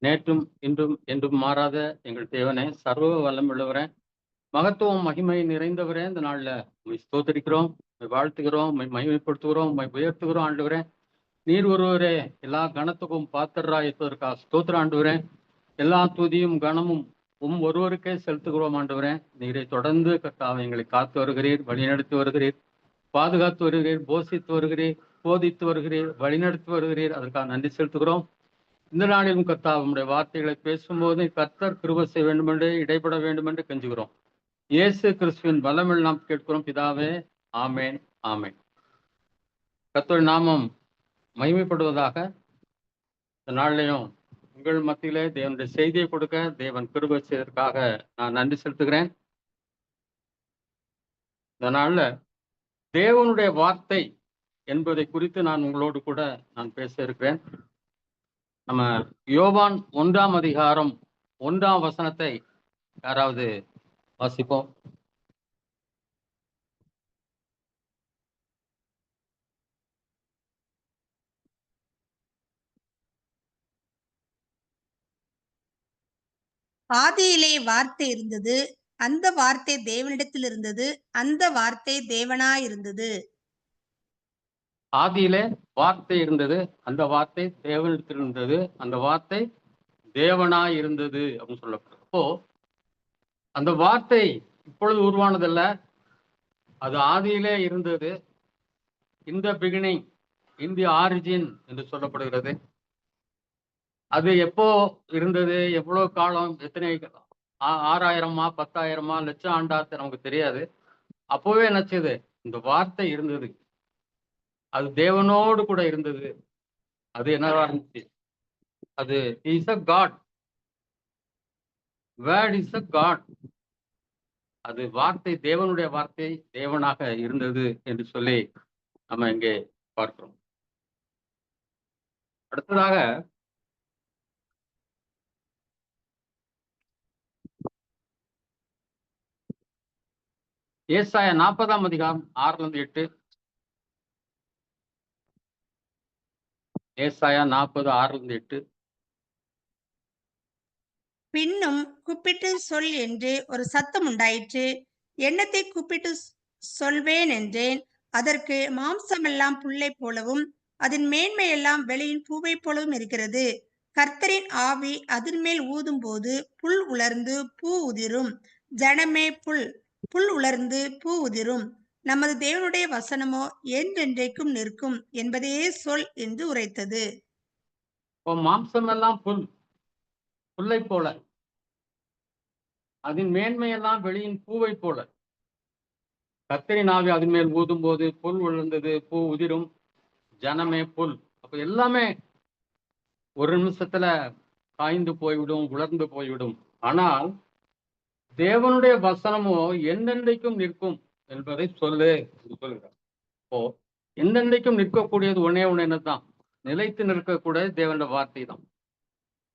நேற்றும் இன்றும் என்றும் மாறாத எங்கள் தேவனே, சர்வ வல்லம் உள்ளவரே, மகத்துவம் மகிமை நிறைந்தவரே, இந்த நாள்ல உம்மை ஸ்தோத்திரிக்கிறோம், உம்மை வாழ்த்துகிறோம், உம்மை மகிமைப்படுத்துகிறோம், உம்மை உயர்த்துகிறோம். ஆண்டவரே, நீர் ஒருவரே எல்லா கனத்துக்கும் பாத்திரரா இருப்பதற்காக ஸ்தோத்திர. ஆண்டவரே, எல்லா துதியும் கனமும் ஒருவருக்கே செலுத்துகிறோம். ஆண்டவரே, நீரை தொடர்ந்து கர்த்தாவே எங்களை காத்து வருகிறீர், வழிநடத்தி வருகிறீர், பாதுகாத்து வருகிறீர், போஷித்து வருகிறீர், போதித்து வருகிறீர், வழிநடத்தி வருகிறீர். அதற்காக நன்றி செலுத்துகிறோம். இந்த நாளிலும் கர்த்தாவே உம்முடைய வார்த்தைகளை பேசும்போது கர்த்தர் கிருபை செய்ய வேண்டும் என்று, இடைப்பட வேண்டும் என்று கெஞ்சுகிறோம். இயேசு கிறிஸ்துவின் பலமில் நாம் கேட்கிறோம் பிதாவே. ஆமேன், ஆமேன். கர்த்தருடைய நாமம் மகிமைப்படுவதாக. இந்த நாளிலையும் உங்கள் மத்தியிலே தேவனுடைய செய்தியை கொடுக்க தேவன் கிருபை செய்வதற்காக நான் நன்றி செலுத்துகிறேன். இந்த நாள்ல தேவனுடைய வார்த்தை என்பதை குறித்து நான் உங்களோடு கூட நான் பேச இருக்கிறேன். நம்ம யோவான் 1ஆம் அதிகாரம் 1ஆம் வசனத்தை யாராவது வாசிப்போம். ஆதியிலே வார்த்தை இருந்தது, அந்த வார்த்தை தேவனிடத்தில் இருந்தது, அந்த வார்த்தை தேவனாயிருந்தது. ஆதியிலே வார்த்தை இருந்தது, அந்த வார்த்தை தேவனிடத்தில் இருந்தது, அந்த வார்த்தை தேவனாய் இருந்தது அப்படின்னு சொல்லப்படுது. அப்போ அந்த வார்த்தை இப்பொழுது உருவானதல்ல, அது ஆதியிலே இருந்தது. இந்த பிகினிங், இன் தி ஆரிஜின் என்று சொல்லப்படுகிறது. அது எப்போ இருந்தது, எவ்வளவு காலம், எத்தனை 6000-மா 10,000-மா லட்சம் ஆண்டாத்து நமக்கு தெரியாது. அப்போவே நினைச்சது இந்த வார்த்தை இருந்தது, அது தேவனோடு கூட இருந்தது. அது என்னவா இருந்துச்சு? அது is a God, word is a God. அது வார்த்தை, தேவனுடைய வார்த்தை தேவனாக இருந்தது என்று சொல்லி நம்ம இங்கே பார்க்கிறோம். அடுத்ததாக ஏசாயா 40ஆம் அதிகாரம் 6-8. ஏசாயா 40:6-8. பின்னும் கூப்பிட்டு சொல் என்று ஒரு சத்தம் உண்டாயிற்று. எண்ணத்தை கூப்பிட்டு சொல்வேன் என்றேன். அதற்கு மாம்சமெல்லாம் புல்லை போலவும் அதன் மேன்மையெல்லாம் வெளியின் பூவை போலவும் இருக்கிறது. கர்த்தரின் ஆவி அதன் மேல் ஊதும் போது புல் உலர்ந்து பூ உதிரும். ஜனமே புல், புல் உலர்ந்து பூ உதிரும். நமது தேவனுடைய வசனமோ என்றென்றைக்கும் நிற்கும் என்பதே சொல் என்று உரைத்தது. மாம்சமெல்லாம் புல், புல்லை போல, அதன் மேன்மையெல்லாம் வெளியின் பூவை போல. கர்த்தரின் ஆவி அதன் மேல் ஊதும் போது புல் உலர்ந்தது, பூ உதிரும். ஜனமே புல். அப்ப எல்லாமே ஒரு நிமிஷத்துல காய்ந்து போய்விடும், உலர்ந்து போய்விடும். ஆனால் தேவனுடைய வசனமோ எந்தெந்தைக்கும் நிற்கும் என்பதை சொல்லு என்று சொல்கிறார். இப்போ எந்தெந்தைக்கும் நிற்கக்கூடியது ஒன்னே என்னதான், நிலைத்து நிற்கக்கூடிய தேவனுடைய வார்த்தை தான்.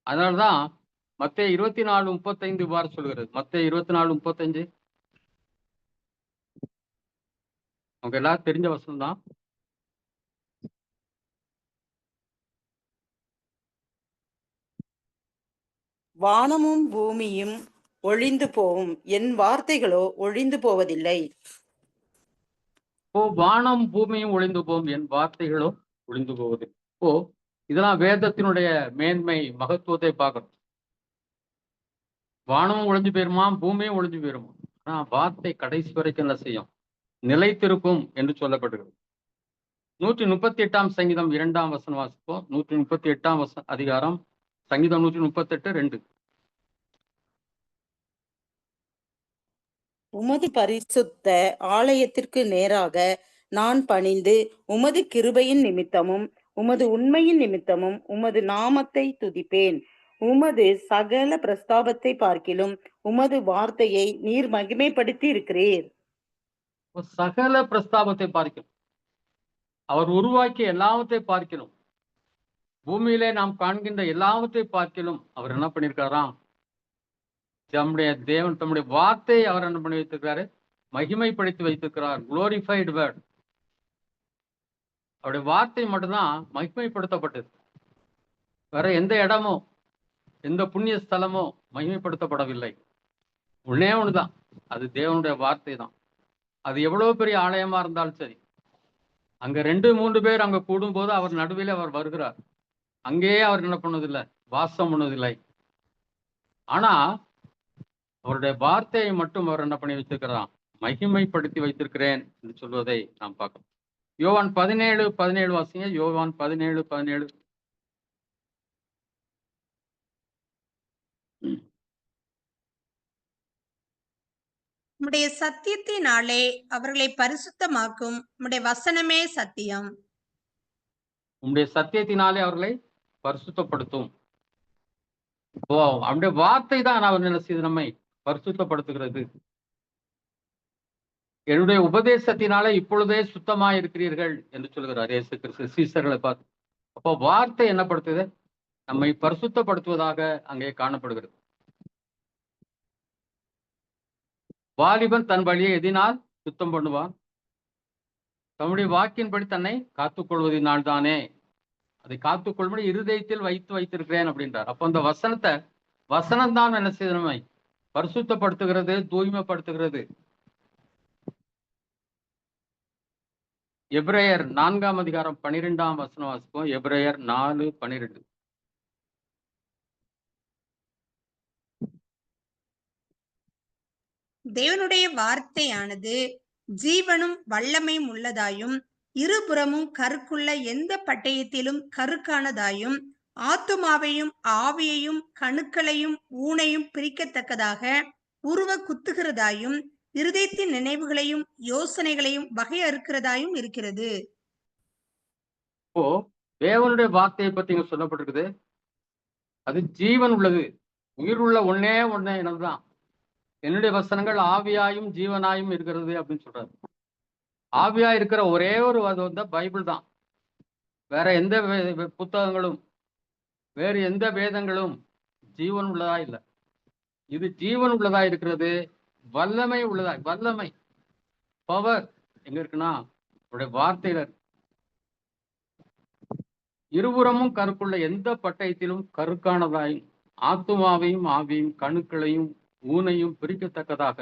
அதனால்தான் மத்தேயு 24:35 இவ்வாறு சொல்கிறது. மத்தேயு 24:35 அவங்க எல்லாரும் தெரிஞ்ச வசனம் தான். வானமும் பூமியும் ஒழிந்து போகும், என் வார்த்தைகளோ ஒழிந்து போவதில்லை. வானம் பூமியும் ஒழிந்து போகும், என் வார்த்தைகளோ ஒழிந்து போவதில்லை. இதெல்லாம் வேதத்தினுடைய மேன்மை, மகத்துவத்தை பார்க்கணும். வானமும் ஒழிஞ்சு போயிருமா, பூமியும் ஒழிஞ்சு போயிருமா, ஆனா வார்த்தை கடைசி வரைக்கும் என்ன செய்யும், நிலைத்திருக்கும் என்று சொல்லப்படுகிறது. 138ஆம் சங்கீதம் 2ஆம் வசனம் வாசிப்போம். 138ஆம் அதிகாரம் சங்கீதம் 138:2. உமது பரிசுத்த ஆலயத்திற்கு நேராக நான் பணிந்து உமது கிருபையின் நிமித்தமும் உமது உண்மையின் நிமித்தமும் உமது நாமத்தை துதிப்பேன். உமது சகல பிரஸ்தாபத்தை பார்க்கிலும் உமது வார்த்தையை நீர் மகிமைப்படுத்தி இருக்கிறீர். சகல பிரஸ்தாபத்தை பார்க்கணும், அவர் உருவாக்கிய எல்லாவற்றை பார்க்கணும், பூமியிலே நாம் காண்கின்ற எல்லாவற்றை பார்க்கலும் அவர் என்ன பண்ணியிருக்காராம், தம்முடைய தேவன் தம்முடைய வார்த்தையை அவர் என்ன பண்ணி வைத்திருக்கிறாரு, மகிமைப்படுத்தி வைத்திருக்கிறார். Glorified word. அவருடைய வார்த்தை மட்டும்தான் மகிமைப்படுத்தப்பட்டது. வேற எந்த இடமோ எந்த புண்ணிய ஸ்தலமோ மகிமைப்படுத்தப்படவில்லை. ஒண்ணே ஒண்ணுதான், அது தேவனுடைய வார்த்தை தான். அது எவ்வளவு பெரிய ஆலயமா இருந்தாலும் சரி, அங்க 2-3 பேர் அங்க கூடும்போது அவர் நடுவில் அவர் வருகிறார். அங்கேயே அவர் என்ன பண்ணதில்லை, வாசம் பண்ணதில்லை. ஆனா அவருடைய வார்த்தையை மட்டும் அவர் என்ன பண்ணி வைத்திருக்கிறார், மகிமைப்படுத்தி வைத்திருக்கிறேன் என்று சொல்வதை நாம் பார்க்கிறோம். யோவான் 17:17 வாசிங்க. யோவான் 17:17. உம்முடைய சத்தியத்தினாலே அவர்களை பரிசுத்தமாக்கும், உம்முடைய வசனமே சத்தியம். உம்முடைய சத்தியத்தினாலே அவர்களை பரிசுத்தப்படுத்தும். அவருடைய வார்த்தை தான் அவர் என்ன செய்து நம்மை பரிசுத்தப்படுத்துகிறது. என்னுடைய உபதேசத்தினாலே இப்பொழுதே சுத்தமாய் இருக்கிறீர்கள் என்று சொல்கிறார் இயேசு கிறிஸ்து சீசர்களை பார்த்து. அப்போ வார்த்தை என்ன படுத்துது, நம்மை பரிசுத்தப்படுத்துவதாக அங்கே காணப்படுகிறது. வாலிபன் தன் வழியை எதினால் சுத்தம் பண்ணுவான், தம்முடைய வாக்கின்படி தன்னை காத்துக்கொள்வதனால் தானே. அதை காத்துக்கொள்ளும்படி இருதயத்தில் வைத்திருக்கிறேன் அப்படின்றார். அப்போ அந்த வசனம் தான் என்ன செய்து நம்மை பரிசுத்தப்படுத்துகிறது, தூய்மைப்படுத்துகிறது. எபிரேயர் 4:12 வாசிப்போம். எபிரேயர் 4:12. தேவனுடைய வார்த்தையானது ஜீவனும் வல்லமையும் உள்ளதாயும், இருபுறமும் கருக்குள்ள எந்த பட்டயத்திலும் கருக்கானதாயும், ஆத்துமாவையும் ஆவியையும் கணுக்களையும் ஊனையும் பிரிக்கத்தக்கதாக உருவ குத்துகிறதாயும், இருதயத்தின் நினைவுகளையும் யோசனைகளையும் வகையறுக்கிறதாயும் இருக்கிறது. இப்போ தேவனுடைய வார்த்தையை பத்தி இங்க சொல்லப்பட்டிருக்குது. அது ஜீவன் உள்ளது, உயிர் உள்ள ஒன்னே என்னதுதான், என்னுடைய வசனங்கள் ஆவியாயும் ஜீவனாயும் இருக்கிறது அப்படின்னு சொல்றாரு. ஆவியா இருக்கிற ஒரே ஒரு அது வந்து பைபிள் தான். வேற எந்த புத்தகங்களும் வேறு எந்த வேதங்களும் ஜீவன் உள்ளதா இல்லை. இது ஜீவன் உள்ளதா இருக்கிறது, வல்லமை உள்ளதா. வல்லமை, பவர் எங்க இருக்குன்னா அவருடைய வார்த்தையில. இருபுறமும் கருக்குள்ள எந்த பட்டயத்திலும் கருக்கானதாயும், ஆத்துமாவையும் ஆவியும் கணுக்களையும் ஊனையும் பிரிக்கத்தக்கதாக.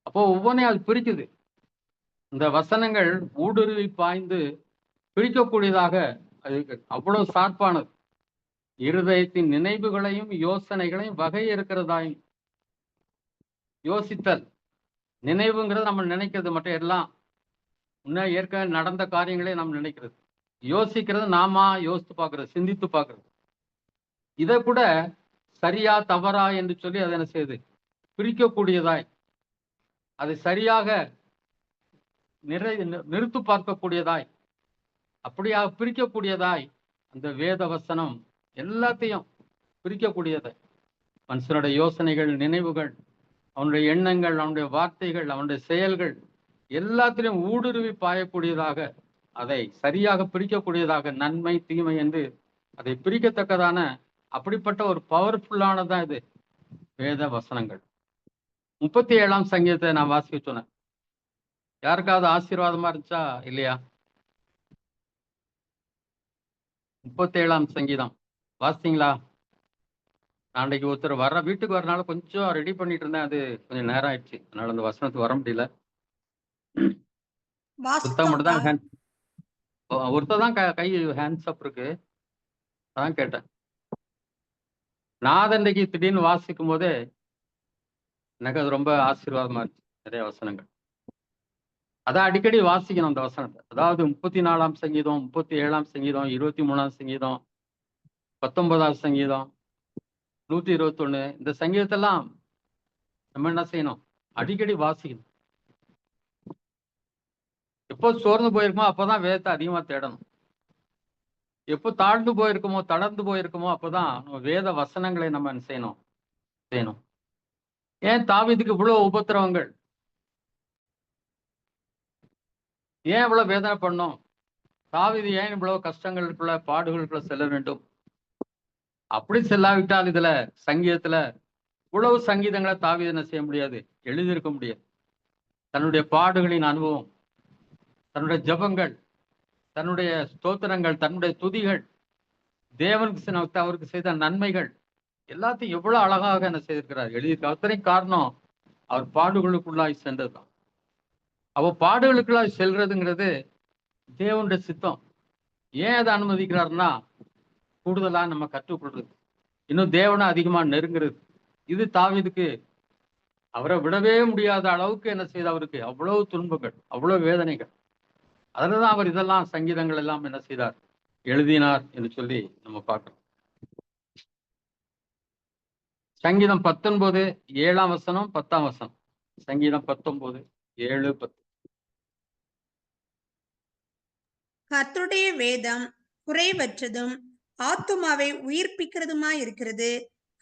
அப்போ ஒவ்வொன்றையும் அது பிரிக்குது. இந்த வசனங்கள் ஊடுருவி பாய்ந்து பிரிக்கக்கூடியதாக அது அவ்வளவு சார்பானது. இருதயத்தின் நினைவுகளையும் யோசனைகளையும் வகை இருக்கிறதாயும். யோசித்தல், நினைவுங்கிறது நம்ம நினைக்கிறது மற்ற எல்லாம் முன்ன ஏற்கனவே நடந்த காரியங்களே நம்ம நினைக்கிறது. யோசிக்கிறது நாம யோசித்து பார்க்கறது, சிந்தித்து பார்க்கறது. இதை கூட சரியா தவறா என்று சொல்லி அதை என்ன செய்யுது, பிரிக்கக்கூடியதாய், அதை சரியாக நிறுத்து பார்க்கக்கூடியதாய், அப்படியாக பிரிக்கக்கூடியதாய் அந்த வேத வசனம் எல்லாத்தையும் பிரிக்கக்கூடியதாய். மனுஷனுடைய யோசனைகள், நினைவுகள், அவனுடைய எண்ணங்கள், அவனுடைய வார்த்தைகள், அவனுடைய செயல்கள் எல்லாத்திலையும் ஊடுருவி பாயக்கூடியதாக, அதை சரியாக பிரிக்கக்கூடியதாக, நன்மை தீமை என்று அதை பிரிக்கத்தக்கதான அப்படிப்பட்ட ஒரு பவர்ஃபுல்லானதான் இது வேத வசனங்கள். 37ஆம் சங்கீதத்தை நான் வாசிக்க சொன்னேன். யாருக்காவது ஆசீர்வாதமா இருந்துச்சா இல்லையா? 37ஆம் சங்கீதம் வாசிங்களா? நான் அன்றைக்கு ஒருத்தர் வீட்டுக்கு வரனால கொஞ்சம் ரெடி பண்ணிட்டு இருந்தேன். அது கொஞ்சம் நேரம் ஆயிடுச்சு, அதனால அந்த வசனத்துக்கு வர முடியல. புத்தகம் மட்டும் தான் ஒருத்தர் தான் கை ஹேண்ட்ஸ் அப் இருக்கு, அதான் கேட்டேன். நான் அன்றைக்கு திடீர்னு வாசிக்கும் போதே எனக்கு அது ரொம்ப ஆசீர்வாதமா இருந்துச்சு. நிறைய வசனங்கள் அதான் அடிக்கடி வாசிக்கணும் அந்த வசனத்தை. அதாவது 34ஆம் சங்கீதம், 37ஆம் சங்கீதம், 23ஆம் சங்கீதம், 19ஆம் சங்கீதம், 121 இந்த சங்கீதத்தெல்லாம் நம்ம என்ன செய்யணும், அடிக்கடி வாசிக்கணும். எப்போ சோர்ந்து போயிருக்குமோ அப்போதான் வேதத்தை அதிகமா தேடணும். எப்போ தாழ்ந்து போயிருக்குமோ, தளர்ந்து போயிருக்குமோ அப்போதான் நம்ம வேத வசனங்களை நம்ம என்ன செய்யணும். ஏன் தாவீதுக்கு இவ்வளவு உபத்திரவங்கள், ஏன் இவ்வளவு வேதனை பண்ணோம், தாவீது ஏன் இவ்வளவு கஷ்டங்களுக்குள்ள பாடுகளுக்குள்ள செல்ல வேண்டும்? அப்படி செல்லாவிட்டால் இதுல சங்கீதத்துல இவ்வளவு சங்கீதங்களை தாவீது என்ன செய்ய முடியாது, எழுதியிருக்க முடியாது. தன்னுடைய பாடுகளின் அனுபவம், தன்னுடைய ஜபங்கள், தன்னுடைய ஸ்தோத்திரங்கள், தன்னுடைய துதிகள், தேவனுக்கு அவருக்கு செய்த நன்மைகள் எல்லாத்தையும் எவ்வளவு அழகாக என்ன செய்திருக்கிறார், எழுதியிருக்கார். அத்தனை காரணம் அவர் பாடுகளுக்குள்ளாய் சென்றதுதான். அவ பாடுகளுக்குள்ளாய் செல்றதுங்கிறது தேவனுடைய சித்தம். ஏன் அதை அனுமதிக்கிறாருன்னா, கூடுதலா நம்ம கற்றுக்கொள்றது, இன்னும் தேவனை அதிகமா நெருங்குறது. இது தாவீதுக்கு அவரை விடவே முடியாத அளவுக்கு என்ன செய்த, அவருக்கு அவ்வளவு துன்பங்கள், அவ்வளவு வேதனைகள். அதுலதான் அவர் இதெல்லாம் சங்கீதங்கள் எல்லாம் என்ன செய்தார், எழுதினார் என்று சொல்லி நம்ம பார்க்கிறோம். சங்கீதம் 19 7ஆம் வசனம் 10ஆம் வசனம். சங்கீதம் 19 7 10. கர்த்தருடைய வேதம் குறைவற்றதும் ஆத்துமாவை உயிர்ப்பிக்கிறதுமா இருக்கிறது.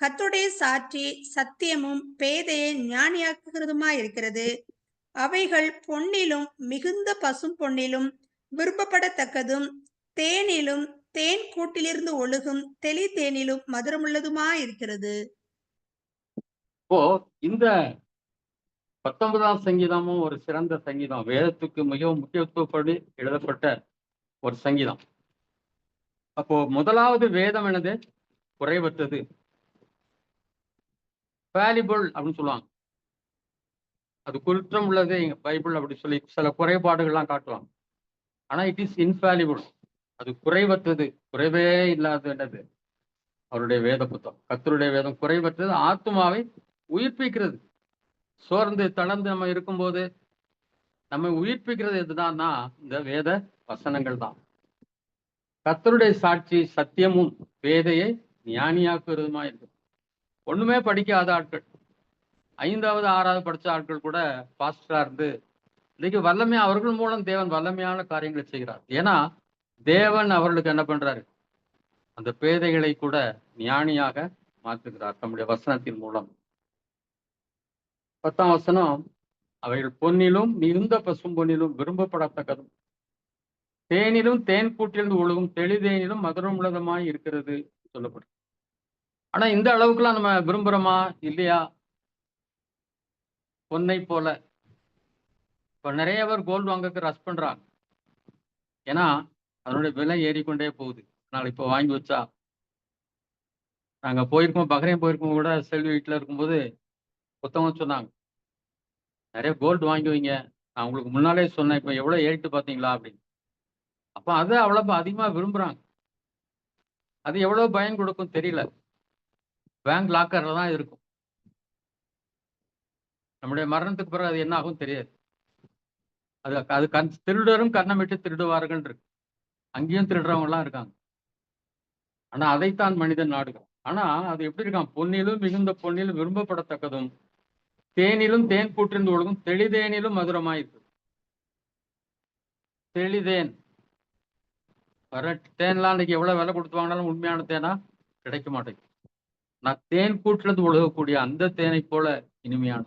கர்த்தருடைய சாட்சி சத்தியமும் பேதையை ஞானியாக்குகிறதுமா இருக்கிறது. அவைகள் பொன்னிலும் மிகுந்த பசும் பொன்னிலும் விரும்பப்படத்தக்கதும் தேனிலும் தேன் கூட்டிலிருந்து ஒழுகும் தெளி தேனிலும் மதுரமுள்ளதுமா இருக்கிறது. இப்போ இந்த 19ஆம் சங்கீதமும் ஒரு சிறந்த சங்கீதம். வேதத்துக்கு மிகவும் முக்கியத்துவப்படி எழுதப்பட்ட ஒரு சங்கீதம். அப்போ முதலாவது வேதம் என்னது, குறைவற்றது, வேல்யூபிள் அப்படின்னு சொல்லுவாங்க. அது குற்றம் உள்ளது பைபிள் அப்படி சொல்லி சில குறைபாடுகள்லாம் காட்டுவாங்க. ஆனா இட் இஸ் இன்ஃபாலிபிள், அது குறைவற்றது, குறைவே இல்லாத என்னது அவருடைய வேத புத்தகம். கர்த்தருடைய வேதம் குறைவற்றது, ஆத்துமாவை உயிர்ப்பிக்கிறது. சோர்ந்து தளர்ந்து நம்ம இருக்கும்போது நம்ம உயிர்ப்பிக்கிறது எதுதான்னா இந்த வேத வசனங்கள் தான். கர்த்தருடைய சாட்சி சத்தியமும் பேதையை ஞானியாக்குறதுமா இருக்கு. ஒண்ணுமே படிக்காத ஆட்கள், 5வது 6வது படிச்ச ஆட்கள் கூட பாஸ்டரா இருந்து இன்னைக்கு வல்லமையா, அவர்கள் மூலம் தேவன் வல்லமையான காரியங்களை செய்கிறார். ஏன்னா தேவன் அவர்களுக்கு என்ன பண்றாரு, அந்த பேதைகளை கூட ஞானியாக மாற்றுகிறார் தம்முடைய வசனத்தின் மூலம். 10ஆம் வசனம், அவைகள் பொன்னிலும் மிகுந்த பசும் பொன்னிலும் விரும்பப்படத்தக்கதும் தேனிலும் தேன் கூட்டிலிருந்து ஒழுகும் தெளிதேனிலும் மதுரம் உள்ளதுமாய் இருக்கிறது சொல்லப்படும். ஆனா இந்த அளவுக்குலாம் நம்ம விரும்புறோமா இல்லையா? பொன்னை போல இப்ப நிறைய பேர் கோல்டு வாங்கறதுக்கு ரஷ் பண்றாங்க. ஏன்னா அதனுடைய விலை ஏறிக்கொண்டே போகுது. நாளைக்கு இப்போ வாங்கி வச்சா, நாங்க போயிருக்கோம், பஹ்ரைன் போயிருக்கோம் கூட, செல்வி வீட்டுல இருக்கும்போது புத்தகம் சொன்னாங்க, நிறைய கோல்டு வாங்கி வைங்க, நான் உங்களுக்கு முன்னாலே சொன்னேன், இப்ப எவ்வளவு ஏறிட்டு பாத்தீங்களா அப்படின்னு. அப்ப அது அவ்வளவு அதிகமா விரும்புறாங்க. அது எவ்வளவு பயன் கொடுக்கும் தெரியல. பேங்க் லாக்கர்ல தான் இருக்கும். நம்முடைய மரணத்துக்கு பிறகு அது என்ன ஆகும் தெரியாது. அது திருடரும் கண்ணமிட்டு திருடுவார்கள் இருக்கு. அங்கேயும் திருடுறவங்க எல்லாம் இருக்காங்க. ஆனா அதைத்தான் மனிதன் நாடுகிறான். ஆனா அது எப்படி இருக்கான், பொன்னிலும் மிகுந்த பொன்னிலும் விரும்பப்படத்தக்கதும் தேனிலும் தேன் கூட்டிருந்து ஒழுகும் தெளிதேனிலும் மதுரமாயிருக்கு. தெளிதேன் வர தேன்லாம் இன்னைக்கு எவ்வளவு விலை கொடுத்து வாங்கினாலும் உண்மையான தேனா கிடைக்க மாட்டேங்குது. நான் தேன் கூட்டிலிருந்து ஒழுகக்கூடிய அந்த தேனை போல இனிமையான.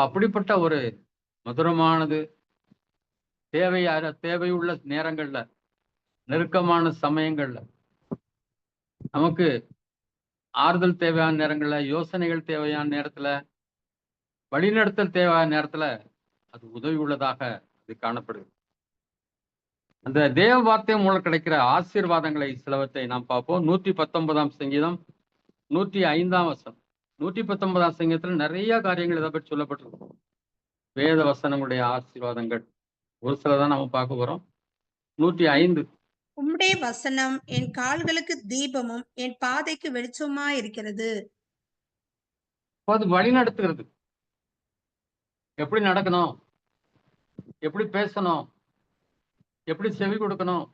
அப்படிப்பட்ட ஒரு மதுரமானது தேவையுள்ள நேரங்கள்ல, நெருக்கமான சமயங்கள்ல, நமக்கு ஆறுதல் தேவையான நேரங்கள்ல, யோசனைகள் தேவையான நேரத்துல, வழிநடத்தல் தேவையான நேரத்துல அது உதவி உள்ளதாக அது காணப்படுது. அந்த தேவ வார்த்தை மூலம் கிடைக்கிற ஆசீர்வாதங்களை சிலவற்றை நாம் பார்ப்போம். 119ஆம் சங்கீதம் 105ஆம் வசனம். 119ஆம் சங்கீதத்துல நிறைய காரியங்கள் இதை பற்றி சொல்லப்பட்டிருக்கும். வேத வசனங்களுடைய ஆசீர்வாதங்கள் ஒரு சிலதான் நம்ம பார்க்க போறோம். 105. உம்முடைய வசனம் என் கால்களுக்கு தீபமும் என் பாதைக்கு வெளிச்சமா இருக்கிறது. அது வழி நடத்துகிறது. எப்படி நடக்கணும், எப்படி பேசணும், எப்படி செவி கொடுக்கணும்,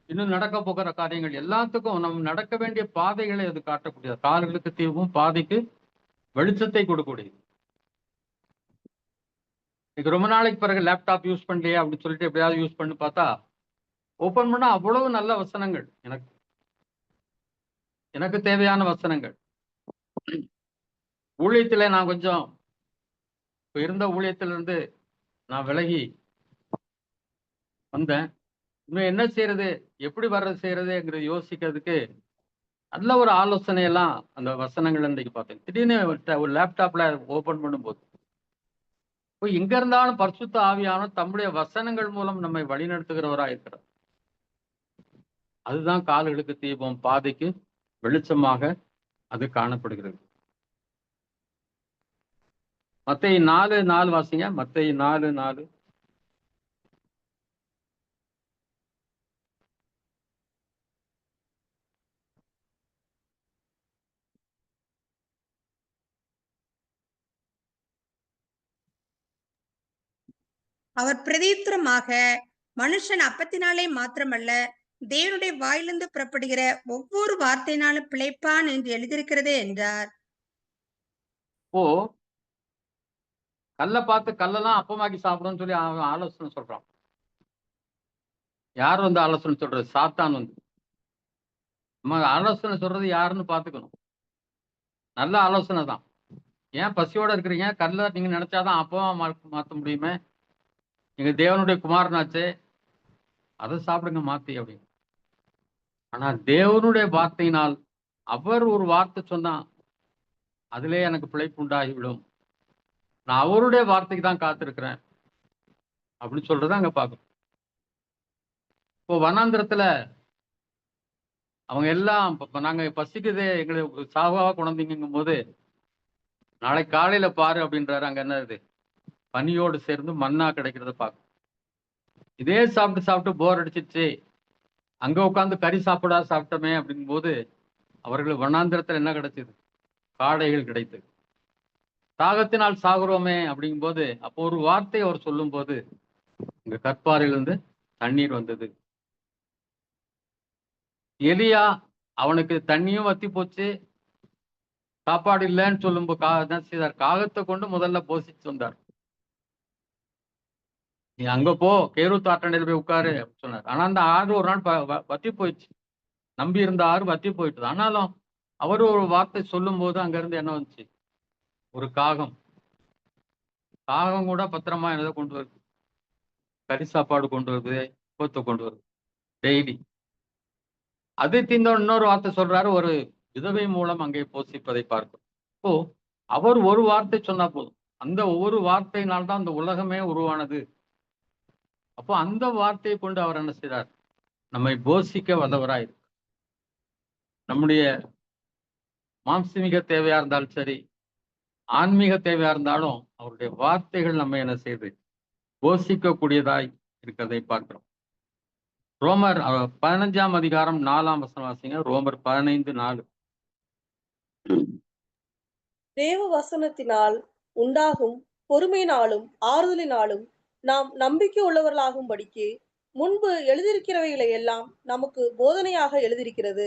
இன்னும் நடக்க போகிற காரியங்கள் எல்லாத்துக்கும் நம்ம நடக்க வேண்டிய பாதைகளை அது காட்டக்கூடியது. கால்களுக்கு தீபமும் பாதைக்கு வெளிச்சத்தை கொடுக்கக்கூடியது. இன்னைக்கு ரொம்ப நாளைக்கு பிறகு லேப்டாப் யூஸ் பண்ணலையே அப்படின்னு சொல்லிட்டு எப்படியாவது யூஸ் பண்ணி பார்த்தா ஓபன் பண்ணா அவ்வளவு நல்ல வசனங்கள், எனக்கு தேவையான வசனங்கள். ஊழியத்துல நான் கொஞ்சம் இப்ப இருந்த ஊழியத்திலிருந்து நான் விலகி வந்தேன். இன்னும் என்ன செய்யறது, எப்படி செய்யறதுங்கிறது யோசிக்கிறதுக்கு நல்ல ஒரு ஆலோசனை எல்லாம் அந்த வசனங்கள் இன்றைக்கு பார்த்தேன். திடீர்னு ஒரு லேப்டாப்ல ஓபன் பண்ணும்போது இப்போ எங்க இருந்தாலும் பரிசுத்த ஆவியானவர் தம்முடைய வசனங்கள் மூலம் நம்மை வழிநடத்துகிறவராக இருக்கிறார். அதுதான் கால்களுக்கு தீபம், பாதைக்கு வெளிச்சமாக அது காணப்படுகிறது. மத்தேயு 4:4 வாசிங்க. மத்தேயு 4:4. அவர் பிரதியுத்தரமாக, மனுஷன் அப்பத்தினாலே மாத்திரமல்ல, தேவனுடைய வாயிலிருந்து புறப்படுகிற ஒவ்வொரு வார்த்தையினாலும் பிழைப்பான் என்று எழுதியிருக்கிறதே என்றார். இப்போ கல்லை பார்த்து கல்லெல்லாம் அப்பமாக்கி சாப்பிடும்னு சொல்லி அவன் ஆலோசனை சொல்றான். யார் வந்து ஆலோசனை சொல்றது? சாத்தான் வந்து. நம்ம ஆலோசனை சொல்றது யாருன்னு பார்த்துக்கணும். நல்ல ஆலோசனை தான். ஏன் பசியோட இருக்கிறீங்க? கல்லை நீங்க நினைச்சாதான் அப்பமா மாற்ற முடியுமே. நீங்க தேவனுடைய குமாரனாச்சே, அதை சாப்பிடுங்க மாத்தி அப்படின்னு. ஆனா தேவனுடைய வார்த்தையினால் அவர் ஒரு வார்த்தை சொன்னா அதிலே எனக்கு பிழைப்பு உண்டாகிவிடும், நான் அவருடைய வார்த்தைக்கு தான் காத்திருக்கிறேன் அப்படின்னு சொல்றத அங்க பார்க்கணும். இப்போ வனாந்திரத்துல அவங்க எல்லாம் நாங்க பசிக்குதே, எங்களை சாவாக குழந்தைங்கும் போது, நாளை காலையில பாரு அப்படின்றாரு. அங்க என்னது? பனியோடு சேர்ந்து மண்ணா கிடைக்கிறத பார்க்கும். இதே சாப்பிட்டு சாப்பிட்டு போர் அடிச்சிருச்சு, அங்க உட்காந்து கறி சாப்பிட்டோமே அப்படிங்கும் போது அவர்கள் வனாந்திரத்துல என்ன கிடைச்சது? காடைகள் கிடைத்தது. தாகத்தினால் சாகுறோமே அப்படிங்கும் போது அப்போ ஒரு வார்த்தை அவர் சொல்லும் போது இங்க கற்பாறையிலிருந்து தண்ணீர் வந்தது. எலியா அவனுக்கு தண்ணியும் வத்தி போச்சு, சாப்பாடு இல்லைன்னு சொல்லும்போது என்ன செய்தார்? காகத்தை கொண்டு முதல்ல போஷிச்சு வந்தார். நீ அங்க போ, கேரூத் ஆற்றண்டையில போய் உட்காரு அப்படின்னு சொன்னார். ஆனா அந்த ஆறு ஒரு நாள் வத்தி போயிடுச்சு. நம்பி இருந்த ஆறு வத்தி போயிட்டுது. ஆனாலும் அவர் ஒரு வார்த்தை சொல்லும் போது அங்க இருந்து என்ன வந்துச்சு? ஒரு காகம். காகம் கூட பத்திரமா என்னதை கொண்டு வருது? கறி சாப்பாடு கொண்டு வருது, கோத்தை கொண்டு வருது டெய்லி. அதை தீர்ந்த இன்னொரு வார்த்தை சொல்றாரு, ஒரு விதவை மூலம் அங்கே போஷிப்பதை பார்க்கும். இப்போ அவர் ஒரு வார்த்தை சொன்னா போதும், அந்த ஒவ்வொரு வார்த்தையினால்தான் அந்த உலகமே உருவானது. அப்போ அந்த வார்த்தையை கொண்டு அவர் என்ன செய்றார்? நம்மை போஷிக்க வல்லவராய். நம்முடைய மாம்சீக தேவையா இருந்தாலும் சரி, ஆன்மீக தேவையா இருந்தாலும் அவருடைய வார்த்தைகள் நம்ம என்ன செய்யுது? போஷிக்கக்கூடியதாய் இருக்கிறதை பார்க்கிறோம். ரோமர் 15ஆம் அதிகாரம் 4ஆம் வசனம் வாசிங்க. ரோமர் 15:4. தேவ வசனத்தினால் உண்டாகும் பொறுமையினாலும் ஆறுதலினாலும் நாம் நம்பிக்கை உள்ளவர்களாகும்படிக்கு முன்பு எழுதியிருக்கிறவைகளை எல்லாம் நமக்கு போதனையாக எழுதியிருக்கிறது.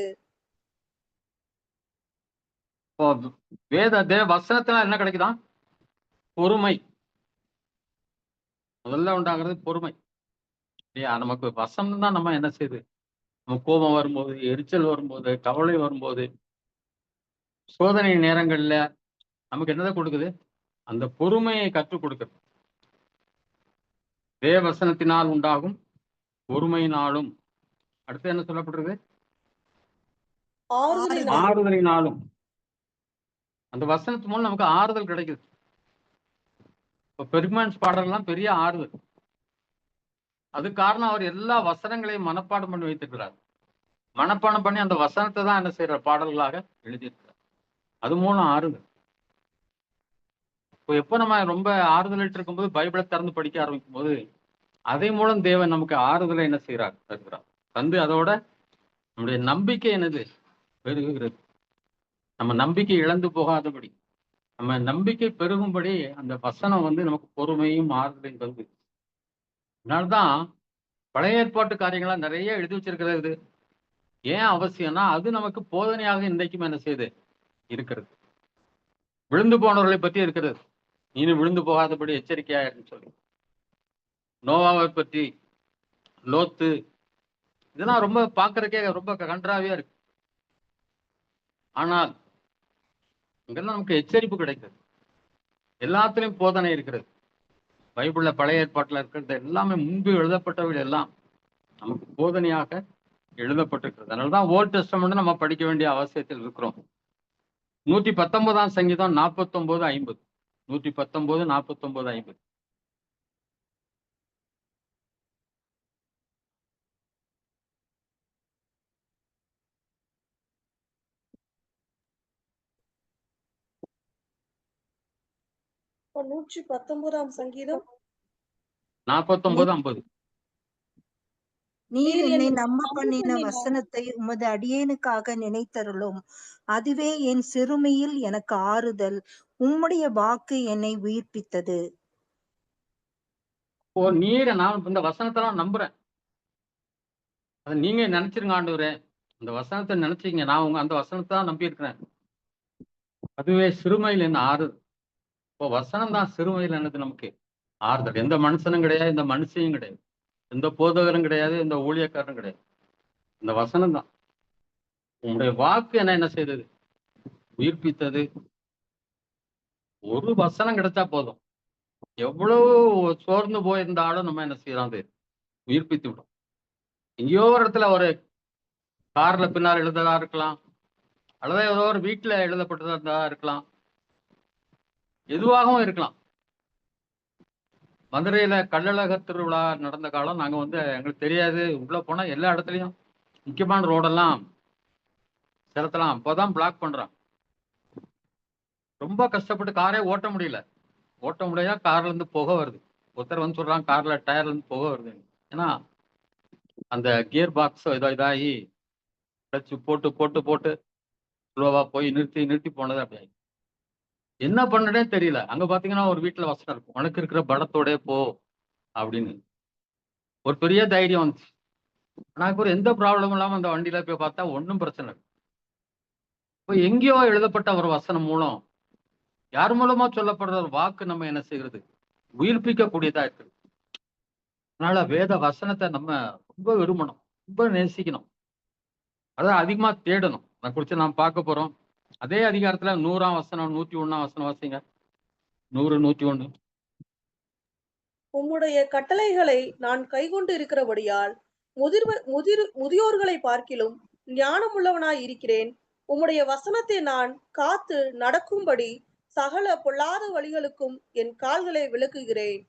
இப்போ தேவ வசனத்தினால் என்ன கிடைக்குதான்? பொறுமை. முதல்ல உண்டாகிறது பொறுமை இல்லையா? நமக்கு வசனம் தான் நம்ம என்ன செய்யுது? நம்ம கோபம் வரும்போது, எரிச்சல் வரும்போது, கவலை வரும்போது, சோதனை நேரங்கள்ல நமக்கு என்னதை கொடுக்குது? அந்த பொறுமையை கற்றுக் கொடுக்குது. தேவசனத்தினால் உண்டாகும் பொறுமையினாலும், அடுத்து என்ன சொல்லப்படுறது? ஆறுதலினாலும். அந்த வசனத்து மூலம் நமக்கு ஆறுதல் கிடைக்குது. இப்ப பெர்மன்ஸ் பாடல்லாம் பெரிய ஆறுதல். அது காரணம் அவர் எல்லா வசனங்களையும் மனப்பாடம் பண்ணி வைத்திருக்கிறார். மனப்பாடம் பண்ணி அந்த வசனத்தை தான் என்ன செய்யற பாடல்களாக எழுதியிருக்கிறார். அது மூலம் ஆறுதல். இப்போ எப்போ நம்ம ரொம்ப ஆறுதலிட்டு இருக்கும்போது பைபிளை திறந்து படிக்க ஆரம்பிக்கும் போது அதே மூலம் தேவன் நமக்கு ஆறுதலை என்ன செய்யறார்? தருகிறார். தந்து அதோட நம்முடைய நம்பிக்கை என்னது? பெருகுகிறது. நம்ம நம்பிக்கை இழந்து போகாதபடி, நம்ம நம்பிக்கை பெருகும்படி அந்த வசனம் வந்து நமக்கு பொறுமையும் ஆறுதலையும் தருது. அதனால்தான் பழைய ஏற்பாட்டு காரியங்கள்லாம் நிறைய எழுதி வச்சிருக்கிறது. ஏன் அவசியம்னா அது நமக்கு போதனையாக இன்றைக்கும் என்ன செய்யுது? இருக்கிறது. விழுந்து போனவர்களை பற்றி இருக்கிறது. நீனும் விழுந்து போகாதபடி எச்சரிக்கையா இருக்குன்னு சொல்லி. நோவாவை பற்றி, லோத்து, இதெல்லாம் ரொம்ப பார்க்கறக்கே ரொம்ப கன்றாவியா இருக்கு. ஆனால் இங்கெல்லாம் நமக்கு எச்சரிப்பு கிடைக்கிறது. எல்லாத்துலயும் போதனை இருக்கிறது. பைபிள்ல பழைய ஏற்பாட்டுல இருக்கிறது எல்லாமே முன்பு எழுதப்பட்டவர்கள் எல்லாம் நமக்கு போதனையாக எழுதப்பட்டிருக்கிறது. அதனாலதான் ஓல்ட் டெஸ்டமெண்ட் நம்ம படிக்க வேண்டிய அவசியத்தில் இருக்கிறோம். 119ஆம் சங்கீதம் 49:50. 119:49-50. 119 சங்கீதம். 49, 50. நீர் நீர் என்னை என்னை நம்ப நம்ப பண்ணின பண்ணின வசனத்தை உமது அடியேனுக்காக நினைத்தருளும். அதுவே என் சிறுமையில் எனக்கு ஆறுதல். உம்முடைய வாக்கு என்னை உயிர்ப்பித்தது. நான் இந்த வசனத்தெல்லாம் நம்புறேன். அதை நீங்க நினைச்சிருங்க ஆண்டவரே. அந்த வசனத்தை நினைச்சீங்க, நான் அந்த வசனத்தை தான் நம்பி இருக்கிறேன். அதுவே சிறுமையில் என்ன ஆறுதல். இப்போ வசனம் தான் சிறுமையில் என்னது நமக்கு ஆறுதல். எந்த மனுஷனும் கிடையாது, எந்த மனுஷையும் கிடையாது, எந்த போதகரும் கிடையாது, எந்த ஊழியக்காரரும் கிடையாது. இந்த வசனம் தான். உங்களுடைய வாக்கு என்ன செய்தது? உயிர்ப்பித்தது. ஒரு வசனம் கிடைச்சா போதும். எவ்வளவு சோர்ந்து போயிருந்தாலும் நம்ம என்ன செய்யலாம், அது உயிர்ப்பித்து விடும். எங்கேயோ ஒரு இடத்துல ஒரு கார்ல பின்னால் எழுததா இருக்கலாம், அல்லது ஏதோ ஒரு வீட்டுல எழுதப்பட்டதா இருக்கலாம், எதுவாகவும் இருக்கலாம். மதுரையில கள்ளழகர் திருவிழா நடந்த காலம் நாங்க எங்களுக்கு தெரியாது. உள்ள போனா எல்லா இடத்துலயும் முக்கியமான ரோடெல்லாம் செலுத்தலாம், அப்போதான் பிளாக் பண்றான். ரொம்ப கஷ்டப்பட்டு காரே ஓட்ட முடியல. கார்ல இருந்து புகை வருது. ஒருத்தர் சொல்றான் கார்ல டயர்ல இருந்து புகை வருது. ஏன்னா அந்த கியர் பாக்ஸ் இதாகி போட்டு போட்டு போட்டு ஸ்லோவா போய் நிறுத்தி போனது. அப்படி என்ன பண்ணனே தெரியல. அங்க பாத்தீங்கன்னா ஒரு வீட்டுல வசனம் இருக்கும், உனக்கு இருக்கிற படத்தோட போ அப்படின்னு. ஒரு பெரிய தைரியம் வந்துச்சு. எனக்கு ஒரு எந்த ப்ராப்ளமும் இல்லாம அந்த வண்டியில போய் பார்த்தா ஒன்றும் பிரச்சனை இல்லை. இப்போ எங்கேயோ எழுதப்பட்ட ஒரு வசனம் மூலம், யார் மூலமா சொல்லப்படுற ஒரு வாக்கு நம்ம என்ன செய்கிறது? உயிர்ப்பிக்கக்கூடியதா இருக்கு. அதனால வேத வசனத்தை நம்ம ரொம்ப விரும்பணும், ரொம்ப நேசிக்கணும், அதான் அதிகமா தேடணும். அதை குறித்து நாம் பார்க்க போறோம். அதே அதிகாரத்துல 100ஆம் வசனம், 101ஆம் வசனம் வாசிங்க. 100, 101. உம்முடைய கட்டளைகளை நான் கைக்கொண்டு இருக்கிறபடியால் முதியோர்களை பார்க்கிலும் ஞானமுள்ளவனாய் இருக்கிறேன். உம்முடைய வசனத்தை நான் காத்து நடக்கும்படி சகல பொல்லாத வழிகளுக்கும் என் கால்களை விலக்குகிறேன்.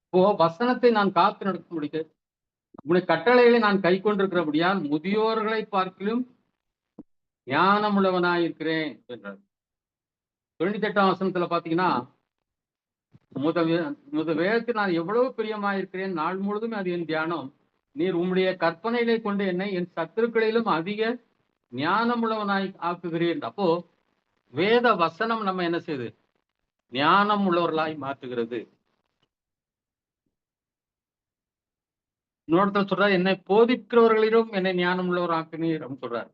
இப்போ வசனத்தை நான் காத்து நடக்க முடியும், உங்களுடைய கட்டளைகளை நான் கை கொண்டிருக்கிறபடியால் முதியோர்களை பார்க்கிலும் ஞானமுள்ளவனாயிருக்கிறேன் என்றார். 98ஆம் வசனத்துல பாத்தீங்கன்னா, முத வேதத்தில் நான் எவ்வளவு பிரியமாயிருக்கிறேன், நாள் முழுதும் அது என் தியானம். நீர் உம்முடைய கற்பனைகளை கொண்டு என்னை என் சத்துருக்களிலும் அதிக ஞானமுள்ளவனாய் ஆக்குகிறேன். அப்போ வேத வசனம் நம்ம என்ன செய்யுது? ஞானம் உள்ளவர்களாய் மாற்றுகிறது. இன்னொருத்தர் சொல்றாரு, என்னை போதிக்கிறவர்களிலும் என்னை ஞானம் உள்ளவர் ஆக்குனீர் அப்படின்னு சொல்றாரு.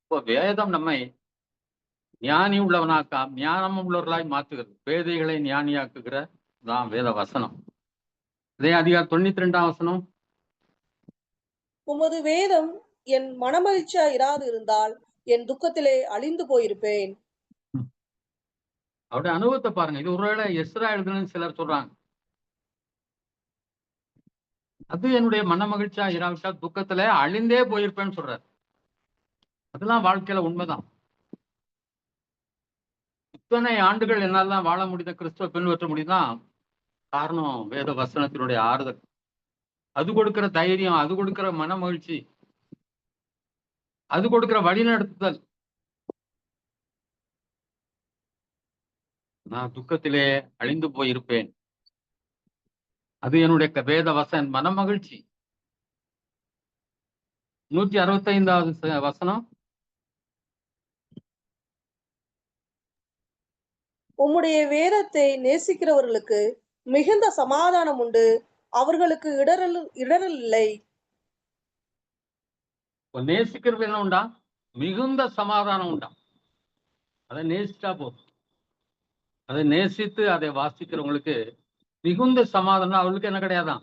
இப்போ வேதம் நம்மை ஞானி ஞானம் உள்ளவர்களாய் மாற்றுகிறது. பேதைகளை ஞானியாக்குகிற தான் வேத வசனம். இதே அதிகாரம் 92ஆம் வசனம். உமது வேதம் என் மனமகிழ்ச்சியா இராது இருந்தால் என் துக்கத்திலே அழிந்து போயிருப்பேன். அவருடைய அனுபவத்தை பாருங்க. இது ஒருவேளை எஸ்ரா எழுதுன்னு சிலர் சொல்றாங்க. அது என்னுடைய மன மகிழ்ச்சியா இராவிட்டால் துக்கத்துல அழிந்தே போயிருப்பேன்னு சொல்றாரு. அதெல்லாம் வாழ்க்கையில உண்மைதான். இத்தனை ஆண்டுகள் என்னால்தான் வாழ முடிந்த, கிறிஸ்துவ பின்பற்ற முடியுதான் காரணம் வேத வசனத்தினுடைய ஆறுதல். அது கொடுக்கிற தைரியம், அது கொடுக்கிற மன மகிழ்ச்சி, அது கொடுக்கிற வழிநடத்துதல். நான் துக்கத்திலே அழிந்து போயிருப்பேன், அது என்னுடைய வேத வசன் மன மகிழ்ச்சி. 165வது வசனம். உம்முடைய வேதத்தை நேசிக்கிறவர்களுக்கு மிகுந்த சமாதானம் உண்டு, அவர்களுக்கு இடரல் இல்லை. நேசிக்கிறது என்ன உண்டா? மிகுந்த சமாதானம் உண்டா. அதை நேசிச்சா போதும். அதை நேசித்து அதை வாசிக்கிறவங்களுக்கு மிகுந்த சமாதானம். அவர்களுக்கு என்ன கிடையாதான்?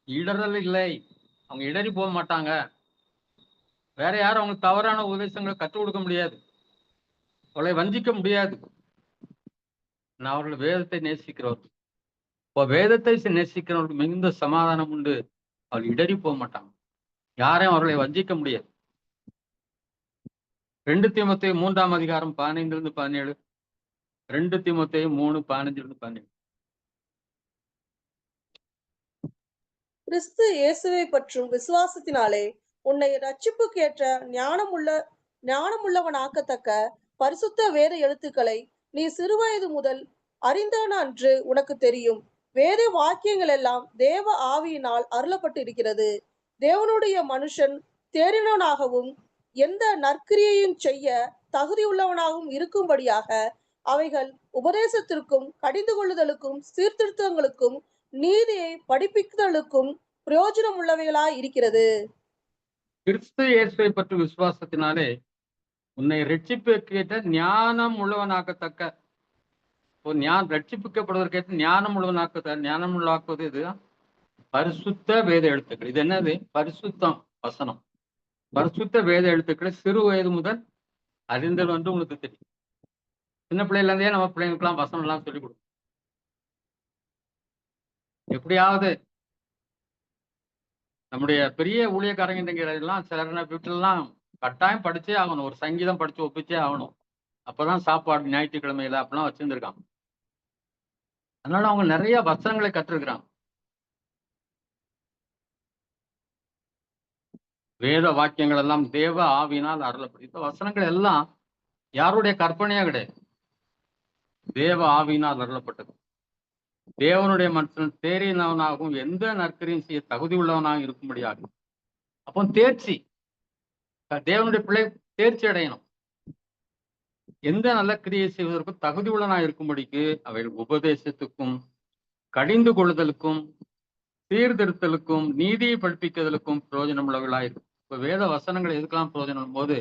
இடரல் இல்லை. அவங்க இடறி போக மாட்டாங்க. வேற யாரும் அவங்களுக்கு தவறான உபதேசங்களை கற்றுக் கொடுக்க முடியாது, அவளை வஞ்சிக்க முடியாது. நான் அவர்கள் வேதத்தை நேசிக்கிறவர்கள். இப்போ வேதத்தை நேசிக்கிறவர்களுக்கு மிகுந்த சமாதானம் உண்டு, அவர்கள் இடறி போக மாட்டாங்க, யாரையும் அவர்களை வஞ்சிக்க முடியாது. 2 தீமோத்தேயு 3ஆம் அதிகாரம் 15 17. 2 தீமோத்தேயு 3, 15-17. கிறிஸ்து இயேசுவை பற்றும் விசுவாசத்தினாலே உன்னை ரட்சிப்புக்கேற்ற ஞானமுள்ளவனாக்கத்தக்க பரிசுத்த வேத எழுத்துக்களை நீ சிறுவயது முதல் அறிந்தவன் என்று உனக்கு தெரியும். வேத வாக்கியங்கள் எல்லாம் தேவ ஆவியினால் அருளப்பட்டு இருக்கிறது. தேவனுடைய மனுஷன் தேறினவனாகவும் எந்த நற்கிரியையும் செய்ய தகுதியுள்ளவனாகவும் இருக்கும்படியாக அவைகள் உபதேசத்திற்கும், கடிந்து கொள்ளுதலுக்கும், சீர்திருத்தங்களுக்கும், நீதியை படிப்பிக்குதலுக்கும் பிரயோஜனம் உள்ளவைகளாய் இருக்கிறது. கிறிஸ்து இயேசுவை பற்றி விசுவாசத்தினாலே உன்னை ரட்சிப்புக்கேற்ற ஞானம் உள்ளவனாக்கத்தக்க ரட்சிப்புக்கப்படுவதற்கேற்ற ஞானம் உள்ளவனாக்குவது இதுதான் பரிசுத்த வேத எழுத்துக்கள். இது என்னது? பரிசுத்தம் வசனம். பரிசுத்த வேத எழுத்துக்களை சிறு வயது முதல் அறிந்தல் வந்து உங்களுக்கு தெரியும். சின்ன பிள்ளைல இருந்தே நம்ம பிள்ளைங்களுக்கெல்லாம் வசனம் எல்லாம் சொல்லிக் கொடுக்கும். எப்படியாவது நம்முடைய பெரிய ஊழியக்காரங்க சிலர் வீட்டுலாம் கட்டாயம் படிச்சே ஆகணும். ஒரு சங்கீதம் படிச்சு ஒப்பிச்சே ஆகணும். அப்பதான் சாப்பாடு ஞாயிற்றுக்கிழமையில அப்படிலாம் வச்சிருந்திருக்காங்க. அதனால அவங்க நிறைய வசனங்களை கற்றுக்கிறாங்க. வேத வாக்கியங்கள் எல்லாம் தேவ ஆவியினால் அருளப்படும். இந்த வசனங்கள் எல்லாம் யாருடைய கற்பனையா கிடையாது, தேவ ஆவியினால் அருளப்பட்டது. தேவனுடைய மனுஷன் தேறினவனாகவும் எந்த நற்கரியும் செய்ய தகுதி உள்ளவனாக இருக்கும்படியாகும். அப்போ தேர்ச்சி, தேவனுடைய பிள்ளை தேர்ச்சி அடையணும். எந்த நல்ல கிரியை செய்வதற்கும் தகுதி உள்ளவனாக இருக்கும்படிக்கு அவைகள் உபதேசத்துக்கும், கடிந்து கொள்ளுதலுக்கும், சீர்திருத்தலுக்கும், நீதியை படிப்பிக்குதலுக்கும் பிரயோஜனம் உள்ளவர்களாக இருக்கும். இப்ப வேத வசனங்கள் எதுக்கெல்லாம் பிரயோஜனம் போது?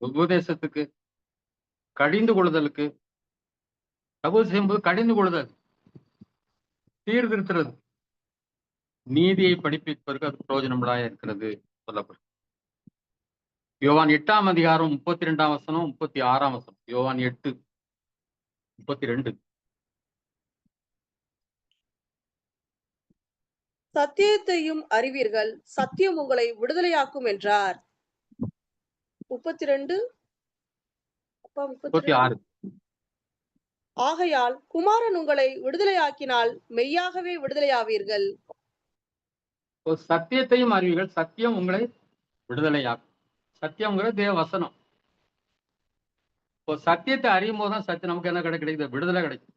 உபதேசத்துக்கு, கடிந்து கொள்ளுதலுக்கு, தகுதி செய்யும்போது கடிந்து கொள்ளுதல், சீர்திருத்துறது, நீதியை படிப்பிப்பதற்கு அது பிரயோஜனமுள்ளதாக இருக்கிறது சொல்லப்படும். யோவான் 8ஆம் அதிகாரம் 32ஆம் வசனம் 36ஆம் வசனம். யோவான் 8:32. சத்தியத்தையும் அறிவீர்கள், சத்தியம் உங்களை விடுதலையாக்கும் என்றார். 36. ஆகையால் குமாரன் உங்களை விடுதலையாக்கினால் மெய்யாகவே விடுதலையாவீர்கள். சத்தியத்தையும் அறிவீர்கள், சத்தியம் உங்களை விடுதலையாக்கும். சத்தியம்ங்கிற தேவ வசனம். இப்போ சத்தியத்தை அறியும் போதுதான் சத்தியம் நமக்கு என்ன கிடைக்குது? விடுதலை கிடைக்கும்.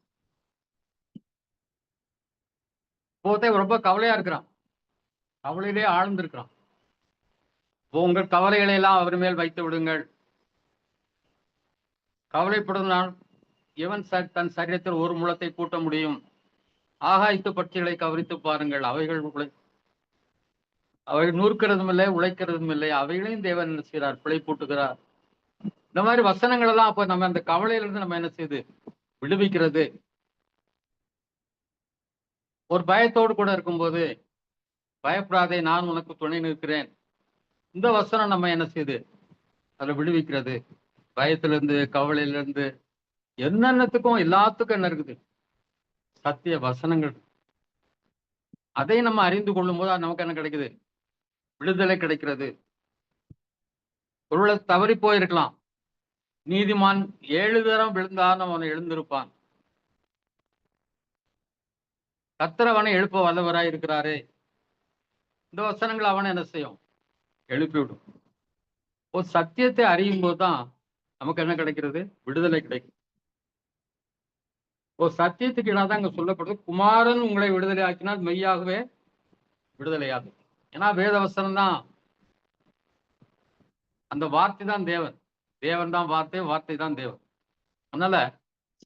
போதே ரொம்ப கவலையா இருக்கிறான், கவலையிலே ஆழ்ந்திருக்கிறான். உங்கள் கவலைகளை எல்லாம் அவர் மேல் வைத்து விடுங்கள். கவலைப்படுவதால் எவன் தன் சரீரத்தில் ஒரு முழத்தை கூட்ட முடியும்? ஆகாயத்து பட்சிகளை கவனித்து பாருங்கள், அவைகள் நூற்கிறதும் இல்லை, உழைக்கிறதும் இல்லை. அவைகளையும் தேவன் என்ன செய்கிறார்? பிழை பூட்டுகிறார். இந்த மாதிரி வசனங்கள் எல்லாம் அப்ப நம்ம அந்த கவலையிலிருந்து நம்ம என்ன செய்து விடுவிக்கிறது. ஒரு பயத்தோடு கூட இருக்கும்போது, பயப்படாதே, நான் உனக்கு துணை நிற்கிறேன். இந்த வசனம் நம்ம என்ன செய்யுது? அதை விடுவிக்கிறது. பயத்திலிருந்து, கவலையிலிருந்து, என்னென்னத்துக்கும் எல்லாத்துக்கும் என்ன இருக்குது? சத்திய வசனங்கள். அதை நம்ம அறிந்து கொள்ளும் போது நமக்கு என்ன கிடைக்குது? விடுதலை கிடைக்கிறது. ஒருவேளை தவறி போயிருக்கலாம். நீதிமான் 7 தரம் விழுந்தாலும் அவனை எழுந்திருப்பான். கர்த்தர் அவனை எழுப்ப வல்லவராய் இருக்கிறாரே. இந்த வசனங்கள் அவனை என்ன செய்யும்? எழுப்பிவிடும். ஒரு சத்தியத்தை அறியும் போதுதான் நமக்கு என்ன கிடைக்கிறது? விடுதலை கிடைக்கும். ஒரு சத்தியத்துக்கு இடாதான் அங்க சொல்லப்படுது, குமாரன் உங்களை விடுதலை ஆக்கினால் மெய்யாகவே விடுதலையாகும். ஏன்னா வேத வசனம் தான், அந்த வார்த்தை தான் தேவன், தேவன் தான் வார்த்தை, வார்த்தை தான் தேவன். அதனால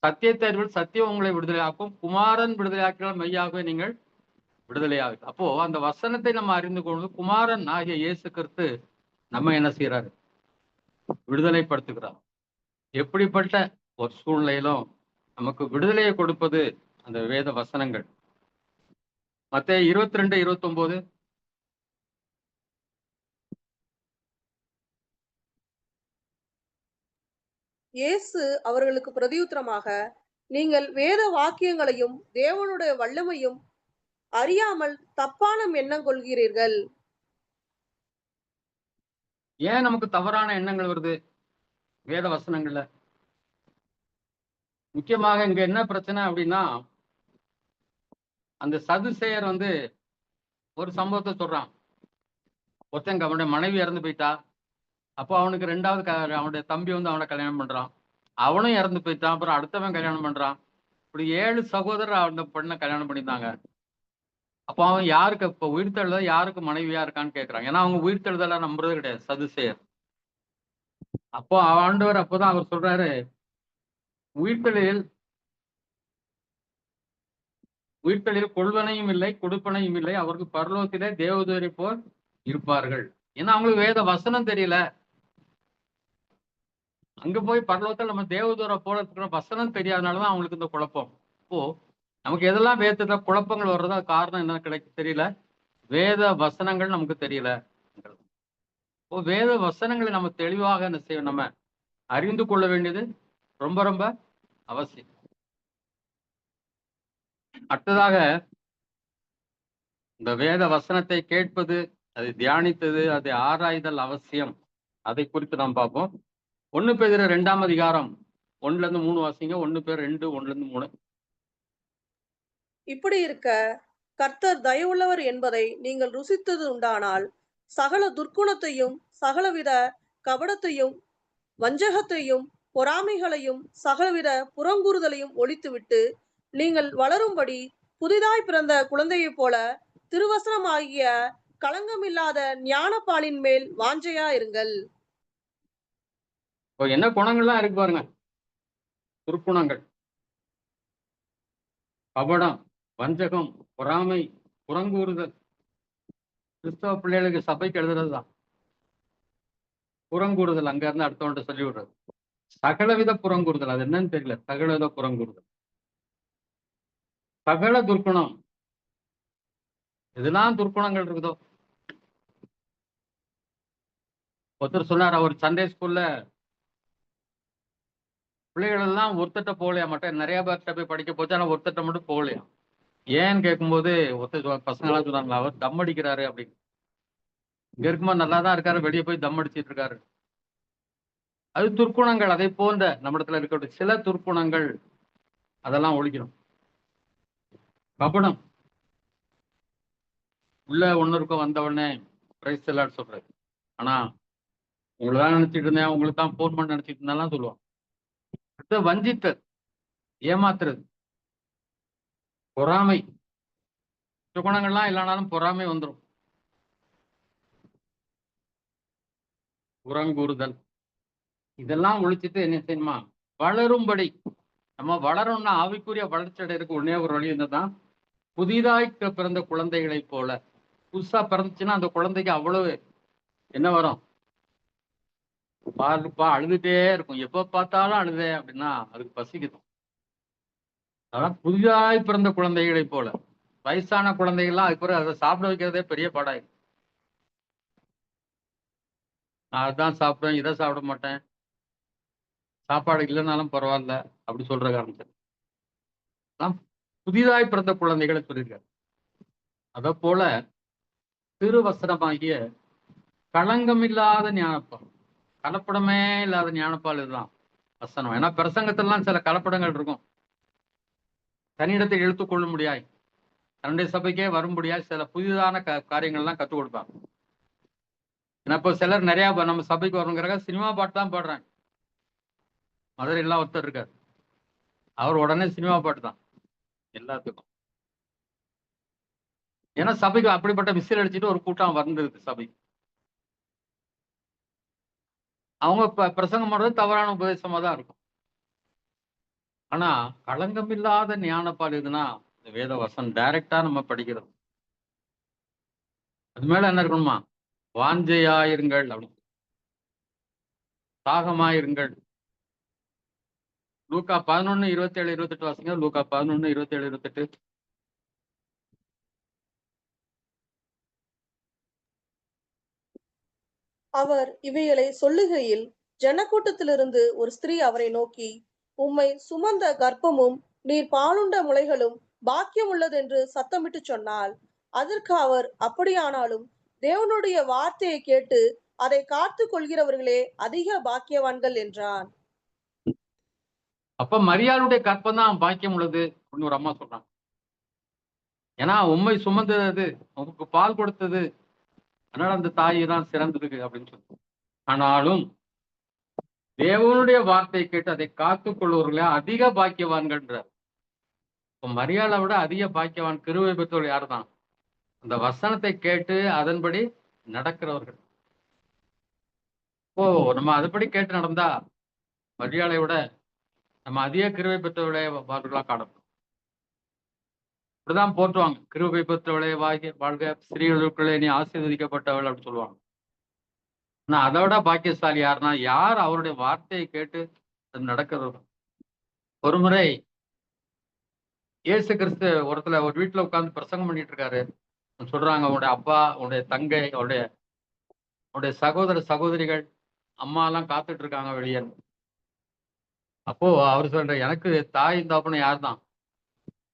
சத்தியத்தை அறிவில் சத்தியம் உங்களை விடுதலையாக்கும், குமாரன் விடுதலையாக்கினால் மெய்யாகவே நீங்கள் விடுதலையாகும். அப்போ அந்த வசனத்தை நம்ம அறிந்து கொண்டு குமாரன் ஆகிய இயேசு கிறிஸ்து நம்ம என்ன செய்யறாரு? விடுதலைப்படுத்துகிறார். எப்படிப்பட்ட ஒரு சூழ்நிலையிலும் நமக்கு விடுதலையை கொடுப்பது அந்த வேத வசனங்கள். மத்தேயு 22:29. இயேசு அவர்களுக்கு பிரதியுத்தரமாக, நீங்கள் வேத வாக்கியங்களையும் தேவனுடைய வல்லமையும் அறியாமல் தப்பான எண்ணம் கொள்கிறீர்கள். ஏன் நமக்கு தவறான எண்ணங்கள் வருது வேத வசனங்கள்ல? முக்கியமாக இங்க என்ன பிரச்சனை அப்படின்னா, அந்த சதுசேயர் ஒரு சம்பவத்தை சொல்றான். ஒருத்தங்க அவனுடைய மனைவி இறந்து போயிட்டா. அப்போ அவனுக்கு 2வது அவனுடைய தம்பி அவனை கல்யாணம் பண்றான். அவனும் இறந்து போயிட்டான். அப்புறம் அடுத்தவன் கல்யாணம் பண்றான். இப்படி 7 சகோதரர் அந்த பெண்ணை கல்யாணம் பண்ணியிருந்தாங்க. அப்போ அவன் யாருக்கு இப்ப உயிர்த்தெழுதல யாருக்கு மனைவியா இருக்கான்னு கேட்கிறான். ஏன்னா அவங்க உயிர்த்தெழுதல நம்புறது கிடையாது, சதுசேயர். அப்போ ஆண்டவர் அப்போதான் அவர் சொல்றாரு, உயிர்த்தெழுதல் கொள்வனையும் இல்லை, கொடுப்பனையும் இல்லை, அவருக்கு பரலோகத்திலே தேவதூதரை போல் இருப்பார்கள். ஏன்னா அவங்களுக்கு வேத வசனம் தெரியல. அங்க போய் பரலோகத்தில் நம்ம தேவதூரை போல இருக்கிற வசனம் தெரியாதனாலதான் அவங்களுக்கு இந்த குழப்பம். இப்போ நமக்கு எதெல்லாம் வேதத்துல குழப்பங்கள் வர்றதா காரணம் என்ன தெரியல, வேத வசனங்கள் நமக்கு தெரியல. இப்போ வேத வசனங்களை நம்ம தெளிவாக என்ன செய்ய நம்ம அறிந்து கொள்ள வேண்டியது ரொம்ப ரொம்ப அவசியம். அடுத்ததாக இந்த வேத வசனத்தை கேட்பது, அதை தியானித்தது, அதை ஆராய்தல் அவசியம். அதை குறித்து நாம் பார்ப்போம். 1 பேதுரு 2ஆம் அதிகாரம் 1-3 வாசிங்க. 1 பேர் 2, 1-3. இப்படி இருக்க கர்த்தர் தயவுள்ளவர் என்பதை நீங்கள் ருசித்தது உண்டானால் சகல துர்க்குணத்தையும் சகலவித கபடத்தையும் வஞ்சகத்தையும் பொறாமைகளையும் சகலவித புறங்கூறுதலையும் ஒழித்துவிட்டு நீங்கள் வளரும்படி புதிதாய் பிறந்த குழந்தையைப் போல திருவசனமாகிய களங்கமில்லாத ஞானப்பாலின் மேல் வாஞ்சையா இருங்கள். இப்போ என்ன குணங்கள்லாம் இருக்கு பாருங்க. துர்க்குணங்கள், கபடம், வஞ்சகம், பொறாமை, புறங்கூறுதல். கிறிஸ்தவ பிள்ளைகளுக்கு சபைக்கு எழுதுறதுதான் புறங்கூறுதல். அங்க இருந்து அடுத்தவன்ட்ட சொல்லி விடுறது. சகலவித புறங்கூறுதல், அது என்னன்னு தெரியல. சகலவித புறங்கூறுதல், சகல துர்க்குணம். இதெல்லாம் துர்க்குணங்கள் இருக்குதோ. ஒருத்தர் சொன்னார், அவர் சண்டே ஸ்கூல்ல பிள்ளைகள் எல்லாம் ஒருத்தட்ட போகலையா, மட்டும் நிறைய பேர்கிட்ட போய் படிக்க போச்சு, ஆனா ஒருத்தட்ட மட்டும் போகலையா. ஏன்னு கேட்கும்போது ஒருத்தர் பசங்களாம் சொன்னாங்களா, அவர் தம் அடிக்கிறாரு அப்படின்னு. இங்க இருக்கும்போது நல்லா தான் இருக்காரு, வெளியே போய் தம் அடிச்சிட்டு இருக்காரு. அது துர்க்குணங்கள். அதை போன்ற நம்மிடத்துல இருக்கக்கூடிய சில துர்க்குணங்கள், அதெல்லாம் ஒழிக்கணும். கபடம், உள்ள ஒண்ணு இருக்கும், வந்த உடனே பிரைஸ் எல்லாம் சொல்றாரு. ஆனா உங்களை தான் நினைச்சிட்டு இருந்தேன், உங்களுக்கு தான் போன் பண்ண நினைச்சிட்டு இருந்தாலும் சொல்லுவான். அடுத்து வஞ்சித்தல், ஏமாத்துறது, பொறாமை. குணங்கள்லாம் இல்லைனாலும் பொறாமை வந்துடும். புறங்கூறுதல், இதெல்லாம் ஒழிச்சிட்டு என்ன செய்யணுமா, வளரும்படி. நம்ம வளரணும்னா ஆவிக்குரிய வளர்ச்சி அடையிறதுக்கு ஒன்னே ஒரு வழி என்னதான், புதிதாய் பிறந்த குழந்தைகளை போல. புதுசா பிறந்துச்சுன்னா அந்த குழந்தைக்கு அவ்வளவு என்ன வரும், பாருப்பா அழுதுட்டே இருக்கும். எப்ப பார்த்தாலும் அழுதே அப்படின்னா அதுக்கு பசிக்குது. அதான் புதிதாய் பிறந்த குழந்தைகளை போல. வயசான குழந்தைகள்லாம் அதுக்கு பிறகு அதை சாப்பிட வைக்கிறதே பெரிய பாடாயிருக்கு. நான் அதான் சாப்பிடுவேன், இதை சாப்பிட மாட்டேன், சாப்பாடு இல்லைனாலும் பரவாயில்ல அப்படி சொல்ற காரணம். புதிதாய் பிறந்த குழந்தைகளை சொல்லியிருக்காரு. அதை போல திருவசனமாகிய களங்கமில்லாத ஞானப்பால், கலப்படமே இல்லாத ஞானப்பால் இதுதான் வசனம். ஏன்னா பிரசங்கத்திலாம் சில கலப்படங்கள் இருக்கும். தனியிடத்தை இழுத்துக்கொள்ள முடியாது, தன்னுடைய சபைக்கே வரும்படியாக சில புதிதான காரியங்கள்லாம் கற்றுக் கொடுப்பாங்க. ஏன்னா இப்போ சிலர் நிறைய நம்ம சபைக்கு வரணுங்கிறக்க சினிமா பாட்டு தான் பாடுறாங்க. மதுரையெல்லாம் ஒருத்தர் இருக்கார், அவர் உடனே சினிமா பாட்டு தான் எல்லாத்துக்கும். ஏன்னா சபைக்கு அப்படிப்பட்ட விசில் அடிச்சுட்டு ஒரு கூட்டம் வந்துருக்கு சபை. அவங்க பிரசங்கம் பண்றது தவறான உபதேசமா தான் இருக்கும். ஆனா களங்கமில்லாத ஞானப்பால் எதுனா இந்த வேத வசனம் டைரக்டா நம்ம படிக்கிறது. அது மேல என்ன இருக்கணுமா, வாஞ்சையாயிருங்கள், அப்படி தாகமாயிருங்கள். லூக்கா 11:27-28 வாசிங்க. லூக்கா 11:27-28. அவர் இவைகளை சொல்லுகையில் ஜனக்கூட்டத்திலிருந்து ஒரு ஸ்திரீ அவரை நோக்கி, உம்மை சுமந்த கர்ப்பமும் நீர் பாலுண்ட முலைகளும் பாக்கியம் உள்ளதென்று சத்தமிட்டு சொன்னாள். அதற்கு அவர், அப்படியானாலும் தேவனுடைய வார்த்தையை கேட்டு அதை காத்து கொள்கிறவர்களே அதிக பாக்கியவான்கள் என்றார். அப்ப மரியாளுடைய கற்பம் தான் பாக்கியம் உள்ளது அப்படின்னு ஒரு அம்மா சொல்றாங்க. ஏன்னா உண்மை சுமந்தது, உங்களுக்கு பால் கொடுத்தது, அதனால அந்த தாய் தான் சிறந்தது அப்படின்னு சொல்லி. ஆனாலும் தேவனுடைய வார்த்தையை கேட்டு அதை காத்துக் கொள்வர்களே அதிக பாக்கியவான்கள்ன்றார். இப்ப மரியாதை விட அதிக பாக்கியவான் கிருபை பெற்றவர்கள் யார் தான்? அந்த வசனத்தை கேட்டு அதன்படி நடக்கிறவர்கள். ஓ, நம்ம அதுபடி கேட்டு நடந்தா மரியாதை விட நம்ம அதிக கிருபை பெற்றவர்களா காணப்படும். இப்படிதான் போற்றுவாங்க. கிருபை பெற்றவளே வாழ்க, ஸ்திரீகளுக்குள்ளே நீ ஆசீர்வதிக்கப்பட்டவள் அப்படின்னு சொல்லுவாங்க. ஆனா அதை விட பாக்கியசாலி யாருன்னா, யார் அவருடைய வார்த்தையை கேட்டு அது நடக்கிறது. ஒரு முறை இயேசு கிறிஸ்து ஒரு வீட்டுல உட்கார்ந்து பிரசங்கம் பண்ணிட்டு இருக்காரு. சொல்றாங்க, உன்னுடைய அப்பா, உன்னுடைய தங்கை, உன்னுடைய சகோதர சகோதரிகள், அம்மா எல்லாம் காத்துட்டு இருக்காங்க வெளியே. அப்போ அவர் சொல்ற, எனக்கு தாய் தகப்பனை யார் தான்?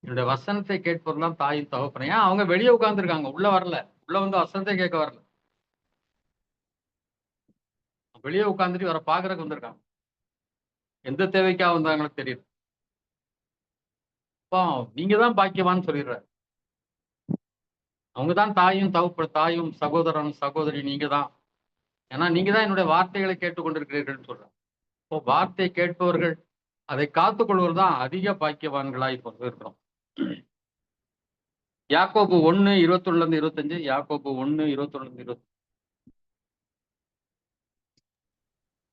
என்னுடைய வசனத்தை கேட்பவர்லாம் தாயின் தகப்பனை. ஏன் அவங்க வெளியே உட்கார்ந்துருக்காங்க, உள்ள வரல. உள்ள வந்து வசனத்தை கேட்க வரல, வெளியே உட்கார்ந்துட்டு வர பாக்குறதுக்கு வந்திருக்காங்க. எந்த தேவைக்காக வந்தாங்களுக்கு தெரியுது. அப்போ நீங்க தான் பாக்கியவான்னு சொல்லிடுற. அவங்கதான் தாயும் சகோதரன் சகோதரி நீங்க தான். ஏன்னா நீங்க தான் என்னுடைய வார்த்தைகளை கேட்டுக்கொண்டிருக்கிறீர்கள் சொல்றேன். இப்போ வார்த்தையை கேட்பவர்கள், அதை காத்துக்கொள்வது தான் அதிக பாக்கியவான்களா இப்போ இருக்கிறோம். யாக்கோபு 1:21-25. யாக்கோபு 1:21-25.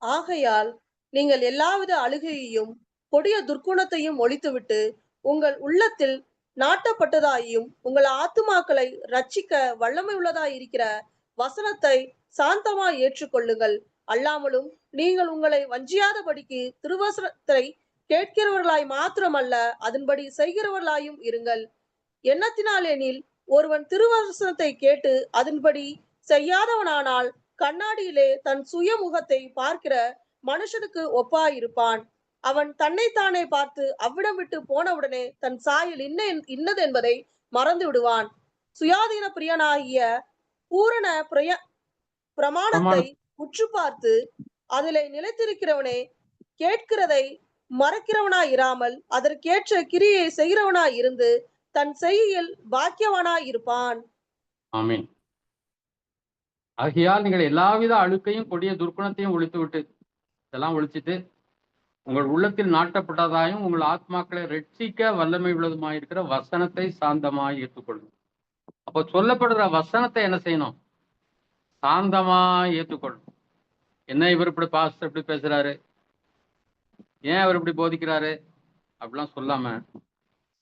ஆகையால் நீங்கள் எல்லாவித அழுகையையும் கொடிய துர்க்குணத்தையும் ஒழித்துவிட்டு உங்கள் உள்ளத்தில் நாட்டப்பட்டதாயும் உங்கள் ஆத்துமாக்களை ரட்சிக்க வல்லமை உள்ளதாய் இருக்கிற வசனத்தை சாந்தமாய் ஏற்றுக்கொள்ளுங்கள். அல்லாமலும் நீங்கள் உங்களை வஞ்சியாதபடிக்கு திருவசனத்தை கேட்கிறவர்களாய் மாத்திரமல்ல, அதன்படி செய்கிறவர்களாயும் இருங்கள். எண்ணத்தினாலெனில் ஒருவன் திருவசனத்தை கேட்டு அதன்படி செய்யாதவனானால் கண்ணாடியிலே தன் சுய முகத்தை பார்க்கிற மனுஷனுக்கு ஒப்பாயிருப்பான். அவன் தன்னைத்தானே பார்த்து அவ்விடம் விட்டு போனவுடனே தன் சாயல் இன்னது என்பதை மறந்து விடுவான். சுயாதீன பிரியனாகிய பூரண பிரமாணத்தை உற்று பார்த்து அதிலே நிலைத்திருக்கிறவனே, கேட்கிறதை மறைக்கிறவனாய் இராமல் அதற்கேற்ற கிரியை செய்கிறவனாய் இருந்து தன் செய்கையில் பாக்கியவானாய் இருப்பான். ஆமீன். ஆகையால் நீங்கள் எல்லாவித அழுக்கையும் கொடிய துர்க்குணத்தையும் ஒழித்துவிட்டு, இதெல்லாம் ஒழிச்சிட்டு உங்கள் உள்ளத்தில் நாட்டப்பட்டதாயும் உங்கள் ஆத்மாக்களை ரட்சிக்க வல்லமை உள்ளதுமாயிருக்கிற வசனத்தை சாந்தமாய் ஏற்றுக்கொள்ளும். அப்போ சொல்லப்படுற வசனத்தை என்ன செய்யணும்? சாந்தமாய் ஏற்றுக்கொள்ளும். என்ன இவர் இப்படி பாஸ்டர் இப்படி பேசுறாரு, ஏன் அவர் இப்படி போதிக்கிறாரு அப்படிலாம் சொல்லாம